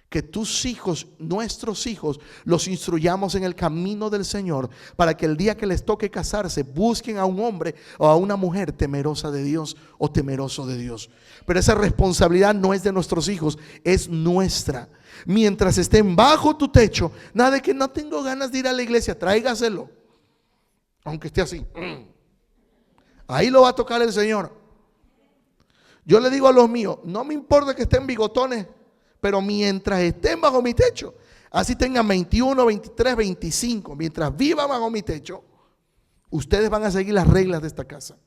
Que tus hijos, nuestros hijos, los instruyamos en el camino del Señor, para que el día que les toque casarse busquen a un hombre o a una mujer temerosa de Dios o temeroso de Dios. Pero esa responsabilidad no es de nuestros hijos, es nuestra. Mientras estén bajo tu techo, nada de que no tengo ganas de ir a la iglesia, tráigaselo, aunque esté así. Ahí lo va a tocar el Señor. Yo le digo a los míos, no me importa que estén bigotones, pero mientras estén bajo mi techo, así tengan 21, 23, 25, mientras vivan bajo mi techo, ustedes van a seguir las reglas de esta casa.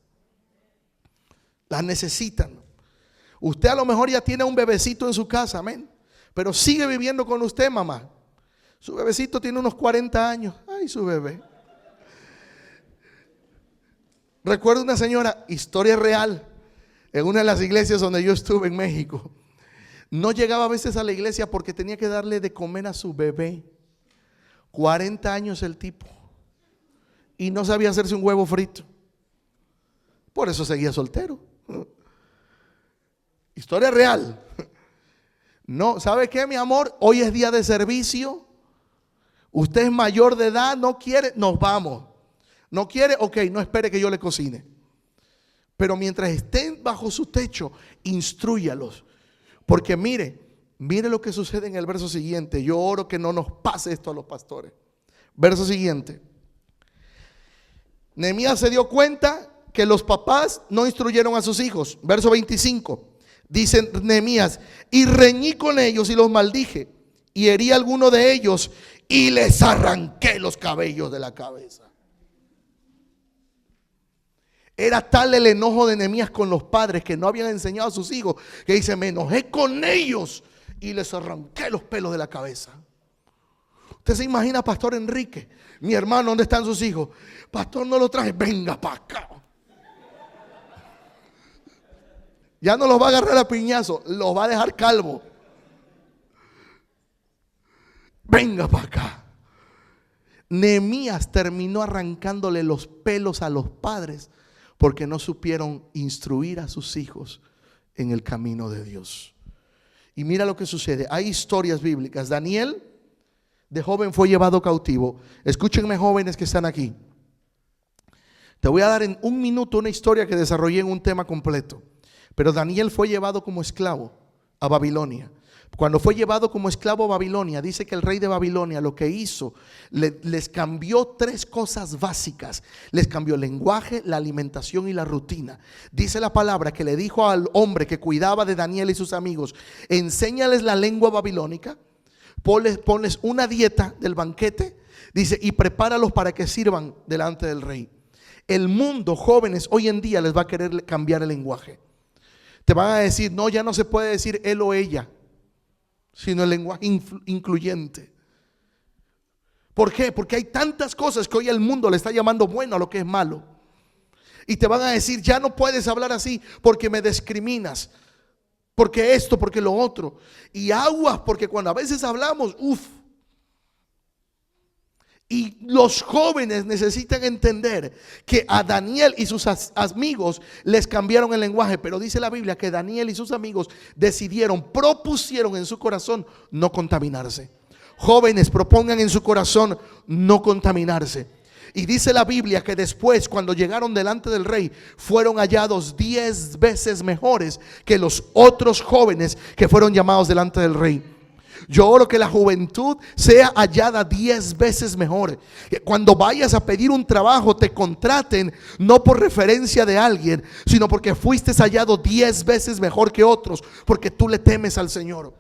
Las necesitan. Usted a lo mejor ya tiene un bebecito en su casa, amén, pero sigue viviendo con usted, mamá. Su bebecito tiene unos 40 años. Ay, su bebé. Recuerdo una señora, historia real, en una de las iglesias donde yo estuve en México. No llegaba a veces a la iglesia porque tenía que darle de comer a su bebé. 40 años el tipo. Y no sabía hacerse un huevo frito. Por eso seguía soltero. Historia real. No, ¿sabe qué, mi amor? Hoy es día de servicio. Usted es mayor de edad, no quiere, nos vamos. No quiere, ok, no espere que yo le cocine. Pero mientras estén bajo su techo, instrúyalos. Porque mire lo que sucede en el verso siguiente. Yo oro que no nos pase esto a los pastores. Verso siguiente. Nehemías se dio cuenta que los papás no instruyeron a sus hijos. Verso 25. Dice Nehemías: y reñí con ellos y los maldije, y herí a alguno de ellos y les arranqué los cabellos de la cabeza. Era tal el enojo de Nehemías con los padres que no habían enseñado a sus hijos, que dice: me enojé con ellos y les arranqué los pelos de la cabeza. Usted se imagina, Pastor Enrique, mi hermano, ¿dónde están sus hijos? Pastor, no lo traje, venga para acá. Ya no los va a agarrar a piñazo, los va a dejar calvo. Venga para acá. Nehemías terminó arrancándole los pelos a los padres porque no supieron instruir a sus hijos en el camino de Dios. Y mira lo que sucede. Hay historias bíblicas. Daniel, de joven, fue llevado cautivo. Escúchenme, jóvenes que están aquí. Te voy a dar en un minuto una historia que desarrollé en un tema completo. Pero Daniel fue llevado como esclavo a Babilonia. Cuando fue llevado como esclavo a Babilonia, dice que el rey de Babilonia lo que hizo, les cambió 3 cosas básicas. Les cambió el lenguaje, la alimentación y la rutina. Dice la palabra que le dijo al hombre que cuidaba de Daniel y sus amigos: enséñales la lengua babilónica, ponles una dieta del banquete, dice, y prepáralos para que sirvan delante del rey. El mundo, jóvenes, hoy en día les va a querer cambiar el lenguaje. Te van a decir, no, ya no se puede decir él o ella, sino el lenguaje incluyente. ¿Por qué? Porque hay tantas cosas que hoy el mundo le está llamando bueno a lo que es malo. Y te van a decir, ya no puedes hablar así porque me discriminas, porque esto, porque lo otro. Y aguas, porque cuando a veces hablamos, y los jóvenes necesitan entender que a Daniel y sus amigos les cambiaron el lenguaje. Pero dice la Biblia que Daniel y sus amigos propusieron en su corazón no contaminarse. Jóvenes, propongan en su corazón no contaminarse. Y dice la Biblia que después, cuando llegaron delante del rey, fueron hallados 10 veces mejores que los otros jóvenes que fueron llamados delante del rey. Yo oro que la juventud sea hallada 10 veces mejor. Cuando vayas a pedir un trabajo, te contraten no por referencia de alguien, sino porque fuiste hallado 10 veces mejor que otros, porque tú le temes al Señor.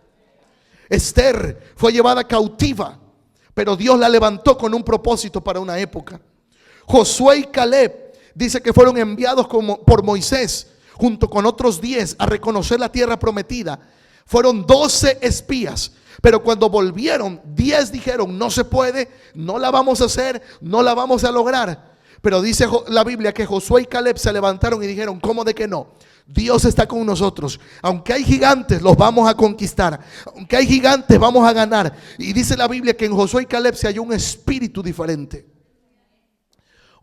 Esther fue llevada cautiva, pero Dios la levantó con un propósito para una época. Josué y Caleb dice que fueron enviados por Moisés junto con otros 10 a reconocer la tierra prometida. Fueron 12 espías, pero cuando volvieron, 10 dijeron: no se puede, no la vamos a hacer, no la vamos a lograr. Pero dice la Biblia que Josué y Caleb se levantaron y dijeron: ¿cómo de que no? Dios está con nosotros. Aunque hay gigantes, los vamos a conquistar. Aunque hay gigantes, vamos a ganar. Y dice la Biblia que en Josué y Caleb se halló un espíritu diferente.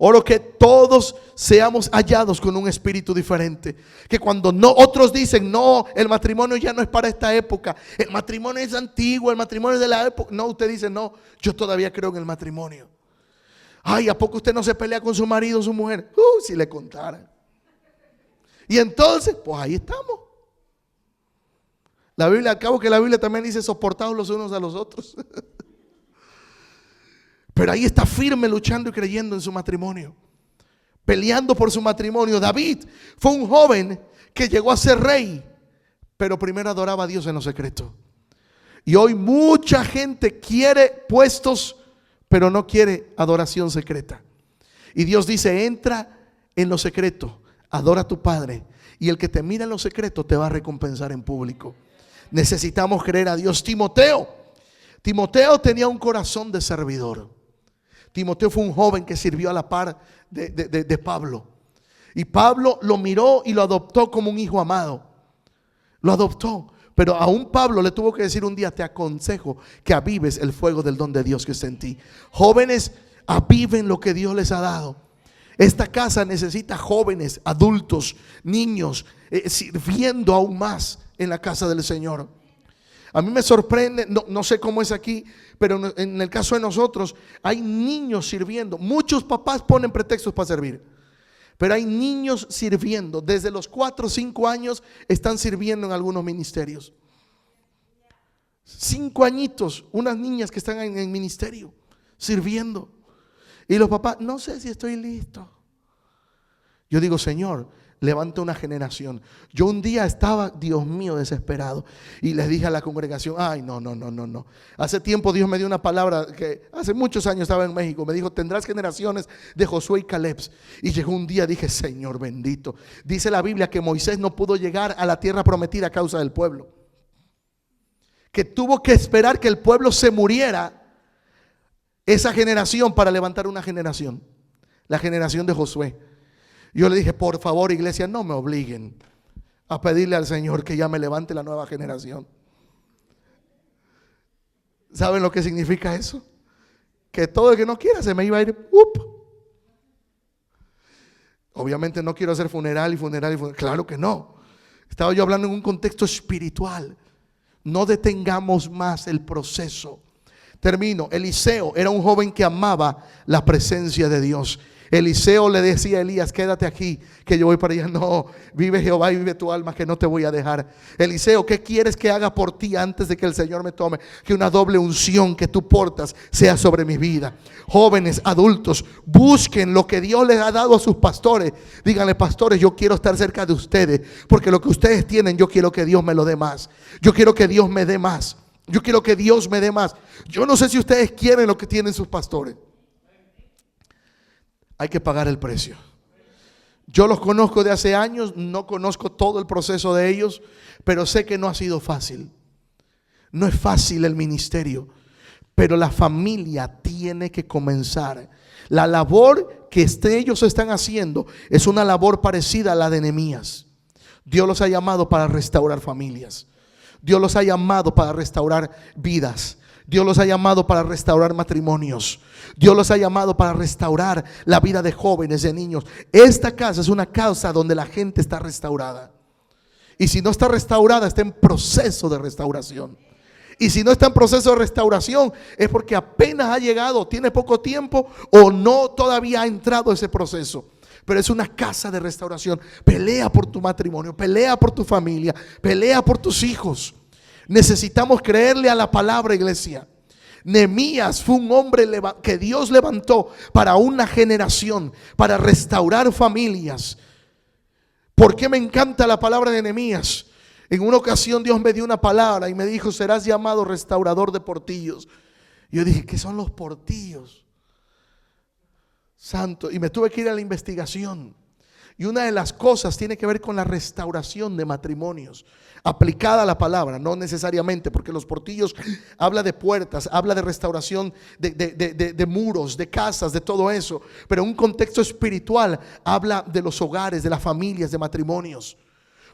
Oro que todos seamos hallados con un espíritu diferente. Que cuando otros dicen, no, el matrimonio ya no es para esta época, el matrimonio es antiguo, el matrimonio es de la época. No, usted dice, no, yo todavía creo en el matrimonio. Ay, ¿a poco usted no se pelea con su marido o su mujer? Si le contara. Y entonces, pues ahí estamos. La Biblia, al cabo que la Biblia también dice, soportaos los unos a los otros. Pero ahí está firme, luchando y creyendo en su matrimonio, peleando por su matrimonio. David fue un joven que llegó a ser rey, pero primero adoraba a Dios en lo secreto. Y hoy mucha gente quiere puestos, pero no quiere adoración secreta. Y Dios dice, entra en lo secreto, adora a tu Padre, y el que te mira en lo secreto te va a recompensar en público. Necesitamos creer a Dios. Timoteo tenía un corazón de servidor. Timoteo fue un joven que sirvió a la par de Pablo. Y Pablo lo miró y lo adoptó como un hijo amado. Lo adoptó. Pero aún Pablo le tuvo que decir un día, te aconsejo que avives el fuego del don de Dios que está en ti. Jóvenes, aviven lo que Dios les ha dado. Esta casa necesita jóvenes, adultos, niños, sirviendo aún más en la casa del Señor. A mí me sorprende, no sé cómo es aquí, pero en el caso de nosotros hay niños sirviendo. Muchos papás ponen pretextos para servir, pero hay niños sirviendo. Desde los 4 o 5 años están sirviendo en algunos ministerios. 5 añitos, unas niñas que están en ministerio sirviendo. Y los papás, no sé si estoy listo. Yo digo, Señor, levanta una generación. Yo un día estaba, Dios mío, desesperado, y les dije a la congregación, ay, no. Hace tiempo Dios me dio una palabra que hace muchos años estaba en México. Me dijo, tendrás generaciones de Josué y Caleb. Y llegó un día, dije, Señor bendito. Dice la Biblia que Moisés no pudo llegar a la tierra prometida a causa del pueblo, que tuvo que esperar que el pueblo se muriera, esa generación, para levantar una generación, la generación de Josué. Yo le dije, por favor, iglesia, no me obliguen a pedirle al Señor que ya me levante la nueva generación. ¿Saben lo que significa eso? Que todo el que no quiera se me iba a ir. Obviamente no quiero hacer funeral. Claro que no. Estaba yo hablando en un contexto espiritual. No detengamos más el proceso. Termino. Eliseo era un joven que amaba la presencia de Dios. Eliseo le decía a Elías: quédate aquí, que yo voy para allá. No, vive Jehová y vive tu alma, que no te voy a dejar. Eliseo, ¿qué quieres que haga por ti antes de que el Señor me tome? Que una doble unción que tú portas sea sobre mi vida. Jóvenes, adultos, busquen lo que Dios les ha dado a sus pastores. Díganle: pastores, yo quiero estar cerca de ustedes, porque lo que ustedes tienen, yo quiero que Dios me lo dé más. Yo quiero que Dios me dé más. Yo quiero que Dios me dé más. Yo no sé si ustedes quieren lo que tienen sus pastores. Hay que pagar el precio. Yo los conozco de hace años, no conozco todo el proceso de ellos, pero sé que no ha sido fácil. No es fácil el ministerio, pero la familia tiene que comenzar. La labor que ellos están haciendo es una labor parecida a la de Nehemías. Dios los ha llamado para restaurar familias. Dios los ha llamado para restaurar vidas. Dios los ha llamado para restaurar matrimonios. Dios los ha llamado para restaurar la vida de jóvenes, de niños. Esta casa es una casa donde la gente está restaurada. Y si no está restaurada, está en proceso de restauración. Y si no está en proceso de restauración, es porque apenas ha llegado, tiene poco tiempo, o no todavía ha entrado ese proceso. Pero es una casa de restauración. Pelea por tu matrimonio, pelea por tu familia, pelea por tus hijos. Necesitamos creerle a la palabra, iglesia. Nehemías fue un hombre que Dios levantó para una generación, para restaurar familias. ¿Por qué me encanta la palabra de Nehemías? En una ocasión Dios me dio una palabra y me dijo: serás llamado restaurador de portillos. Y yo dije: ¿qué son los portillos? Santo. Y me tuve que ir a la investigación. Y una de las cosas tiene que ver con la restauración de matrimonios, aplicada a la palabra, no necesariamente, porque los portillos habla de puertas, habla de restauración de muros, de casas, de todo eso. Pero en un contexto espiritual habla de los hogares, de las familias, de matrimonios.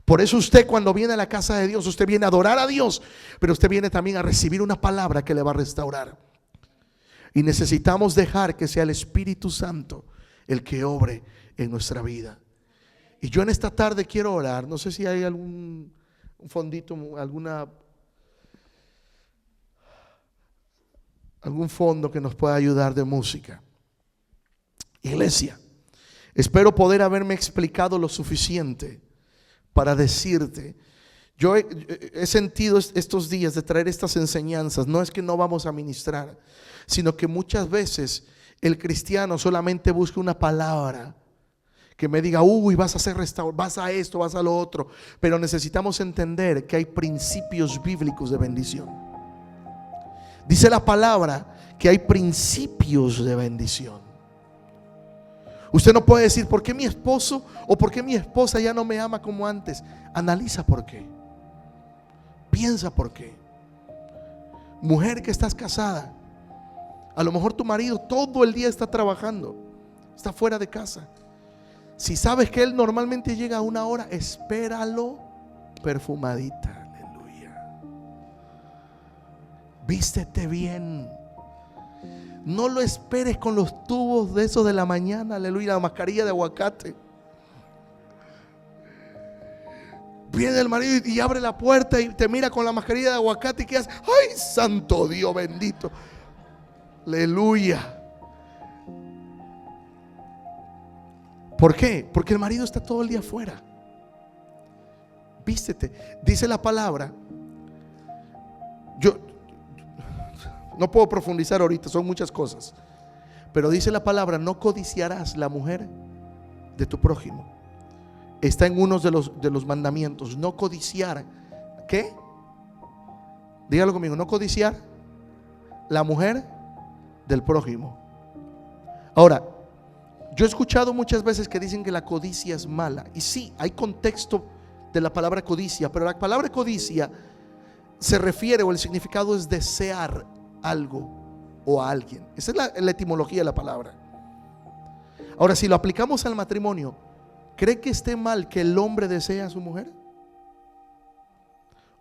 Por eso usted, cuando viene a la casa de Dios, usted viene a adorar a Dios, pero usted viene también a recibir una palabra que le va a restaurar. Y necesitamos dejar que sea el Espíritu Santo el que obre en nuestra vida. Y yo en esta tarde quiero orar. No sé si hay algún fondito, algún fondo que nos pueda ayudar de música. Iglesia, espero poder haberme explicado lo suficiente para decirte. Yo he sentido estos días de traer estas enseñanzas. No es que no vamos a ministrar, sino que muchas veces el cristiano solamente busca una palabra que me diga: uy, vas a ser restaurado, vas a esto, vas a lo otro. Pero necesitamos entender que hay principios bíblicos de bendición. Dice la palabra que hay principios de bendición. Usted no puede decir: ¿por qué mi esposo o por qué mi esposa ya no me ama como antes? Analiza por qué. Piensa por qué. Mujer que estás casada, a lo mejor tu marido todo el día está trabajando, está fuera de casa. Si sabes que él normalmente llega a una hora, espéralo perfumadita. Aleluya. Vístete bien. No lo esperes con los tubos de esos de la mañana. Aleluya. La mascarilla de aguacate. Viene el marido y abre la puerta y te mira con la mascarilla de aguacate y ¿qué haces? ¡Ay, santo Dios bendito! Aleluya. ¿Por qué? Porque el marido está todo el día afuera. Vístete. Dice la palabra. Yo no puedo profundizar ahorita, son muchas cosas. Pero dice la palabra: no codiciarás la mujer de tu prójimo. Está en uno de los mandamientos. No codiciar. ¿Qué? Dígalo conmigo. No codiciar la mujer del prójimo. Ahora, yo he escuchado muchas veces que dicen que la codicia es mala. Y sí, hay contexto de la palabra codicia. Pero la palabra codicia se refiere, o el significado es desear algo o a alguien. Esa es la etimología de la palabra. Ahora, si lo aplicamos al matrimonio, ¿cree que esté mal que el hombre desee a su mujer?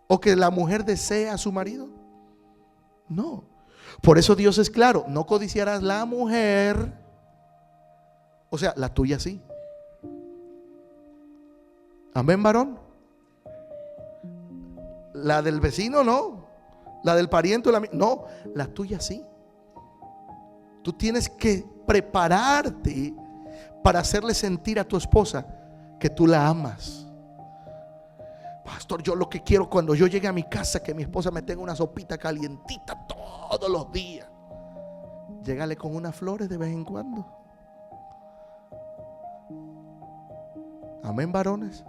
¿O que la mujer desee a su marido? No. Por eso Dios es claro: no codiciarás la mujer, o sea, la tuya sí. Amén, varón. La del vecino no. La del pariente no. La tuya sí. Tú tienes que prepararte para hacerle sentir a tu esposa que tú la amas. Pastor, yo lo que quiero cuando yo llegue a mi casa, que mi esposa me tenga una sopita calientita todos los días. Llégale con unas flores de vez en cuando. Amén, varones.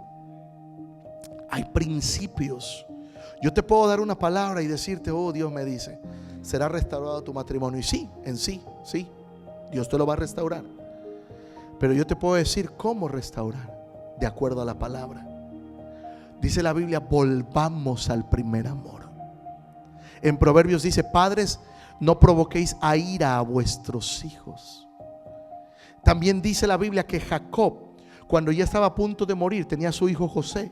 Hay principios. Yo te puedo dar una palabra y decirte, oh, Dios me dice, será restaurado tu matrimonio. Y sí, sí, Dios te lo va a restaurar. Pero yo te puedo decir cómo restaurar, de acuerdo a la palabra. Dice la Biblia, volvamos al primer amor. En Proverbios dice, padres, no provoquéis a ira a vuestros hijos. También dice la Biblia que Jacob, cuando ya estaba a punto de morir, tenía a su hijo José.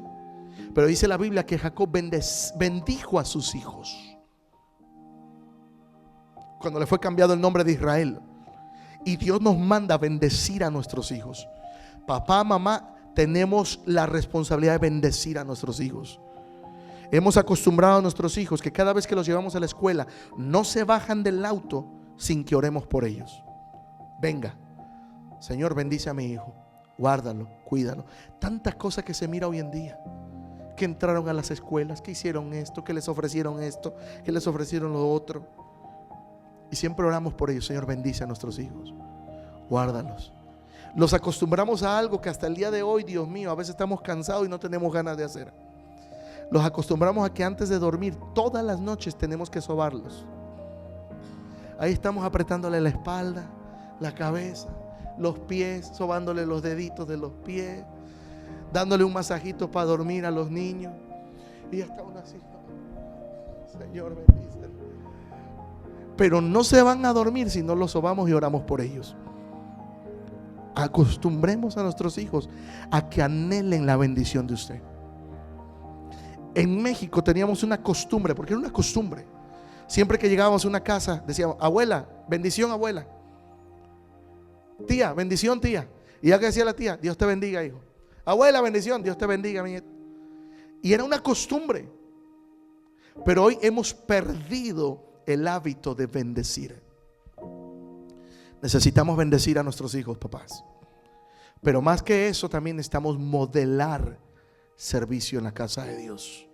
Pero dice la Biblia que Jacob bendijo a sus hijos cuando le fue cambiado el nombre de Israel. Y Dios nos manda a bendecir a nuestros hijos. Papá, mamá, tenemos la responsabilidad de bendecir a nuestros hijos. Hemos acostumbrado a nuestros hijos que cada vez que los llevamos a la escuela no se bajan del auto sin que oremos por ellos. Venga, Señor, bendice a mi hijo, guárdalo, cuídalo. Tantas cosas que se mira hoy en día, que entraron a las escuelas, que hicieron esto, que les ofrecieron esto, que les ofrecieron lo otro. Y siempre oramos por ellos. Señor, bendice a nuestros hijos, guárdalos. Los acostumbramos a algo que hasta el día de hoy, Dios mío, a veces estamos cansados y no tenemos ganas de hacer. Los acostumbramos a que antes de dormir, todas las noches tenemos que sobarlos. Ahí estamos apretándole la espalda, la cabeza, los pies, sobándole los deditos de los pies, dándole un masajito para dormir a los niños. Y hasta uno así, Señor, bendice. Pero no se van a dormir si no los sobamos y oramos por ellos. Acostumbremos a nuestros hijos a que anhelen la bendición de usted. En México teníamos una costumbre, porque era una costumbre. Siempre que llegábamos a una casa decíamos, abuela, bendición abuela. Tía, bendición tía. Y ya que decía la tía, Dios te bendiga, hijo. Abuela, bendición, Dios te bendiga, mi nieto. Y era una costumbre. Pero hoy hemos perdido el hábito de bendecir. Necesitamos bendecir a nuestros hijos, papás. Pero más que eso, también necesitamos modelar servicio en la casa de Dios.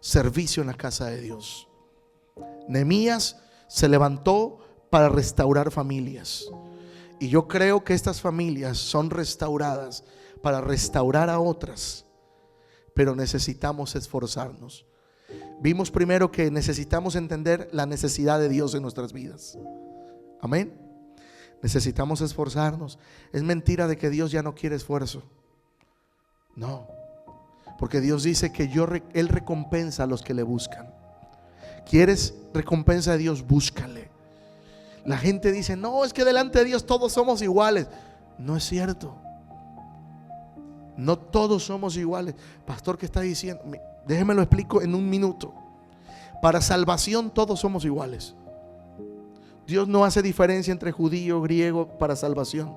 Servicio en la casa de Dios. Nehemías se levantó para restaurar familias. Y yo creo que estas familias son restauradas para restaurar a otras. Pero necesitamos esforzarnos. Vimos primero que necesitamos entender la necesidad de Dios en nuestras vidas. Amén. Necesitamos esforzarnos. Es mentira de que Dios ya no quiere esfuerzo. No. Porque Dios dice que Él recompensa a los que le buscan. ¿Quieres recompensa de Dios? Búscale. La gente dice, no, es que delante de Dios todos somos iguales. No es cierto. No todos somos iguales. Pastor, ¿qué está diciendo? Déjeme lo explico en un minuto. Para salvación todos somos iguales. Dios no hace diferencia entre judío, griego para salvación.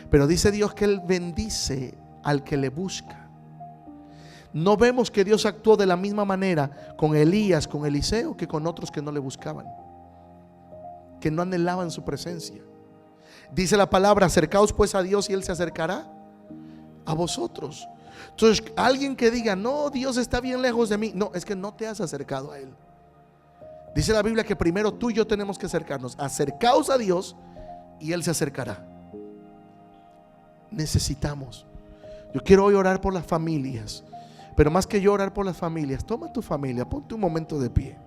Pero dice Dios que Él bendice al que le busca. No vemos que Dios actuó de la misma manera con Elías, con Eliseo, que con otros que no le buscaban, que no anhelaban su presencia. Dice la palabra, acercaos pues a Dios y Él se acercará a vosotros. Entonces, alguien que diga, no, Dios está bien lejos de mí. No, es que no te has acercado a Él. Dice la Biblia que primero tú y yo tenemos que acercarnos. Acercaos a Dios y Él se acercará. Necesitamos. Yo quiero hoy orar por las familias. Pero más que yo orar por las familias, toma tu familia, ponte un momento de pie.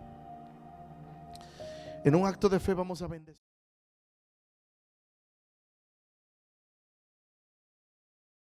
En un acto de fe vamos a bendecir.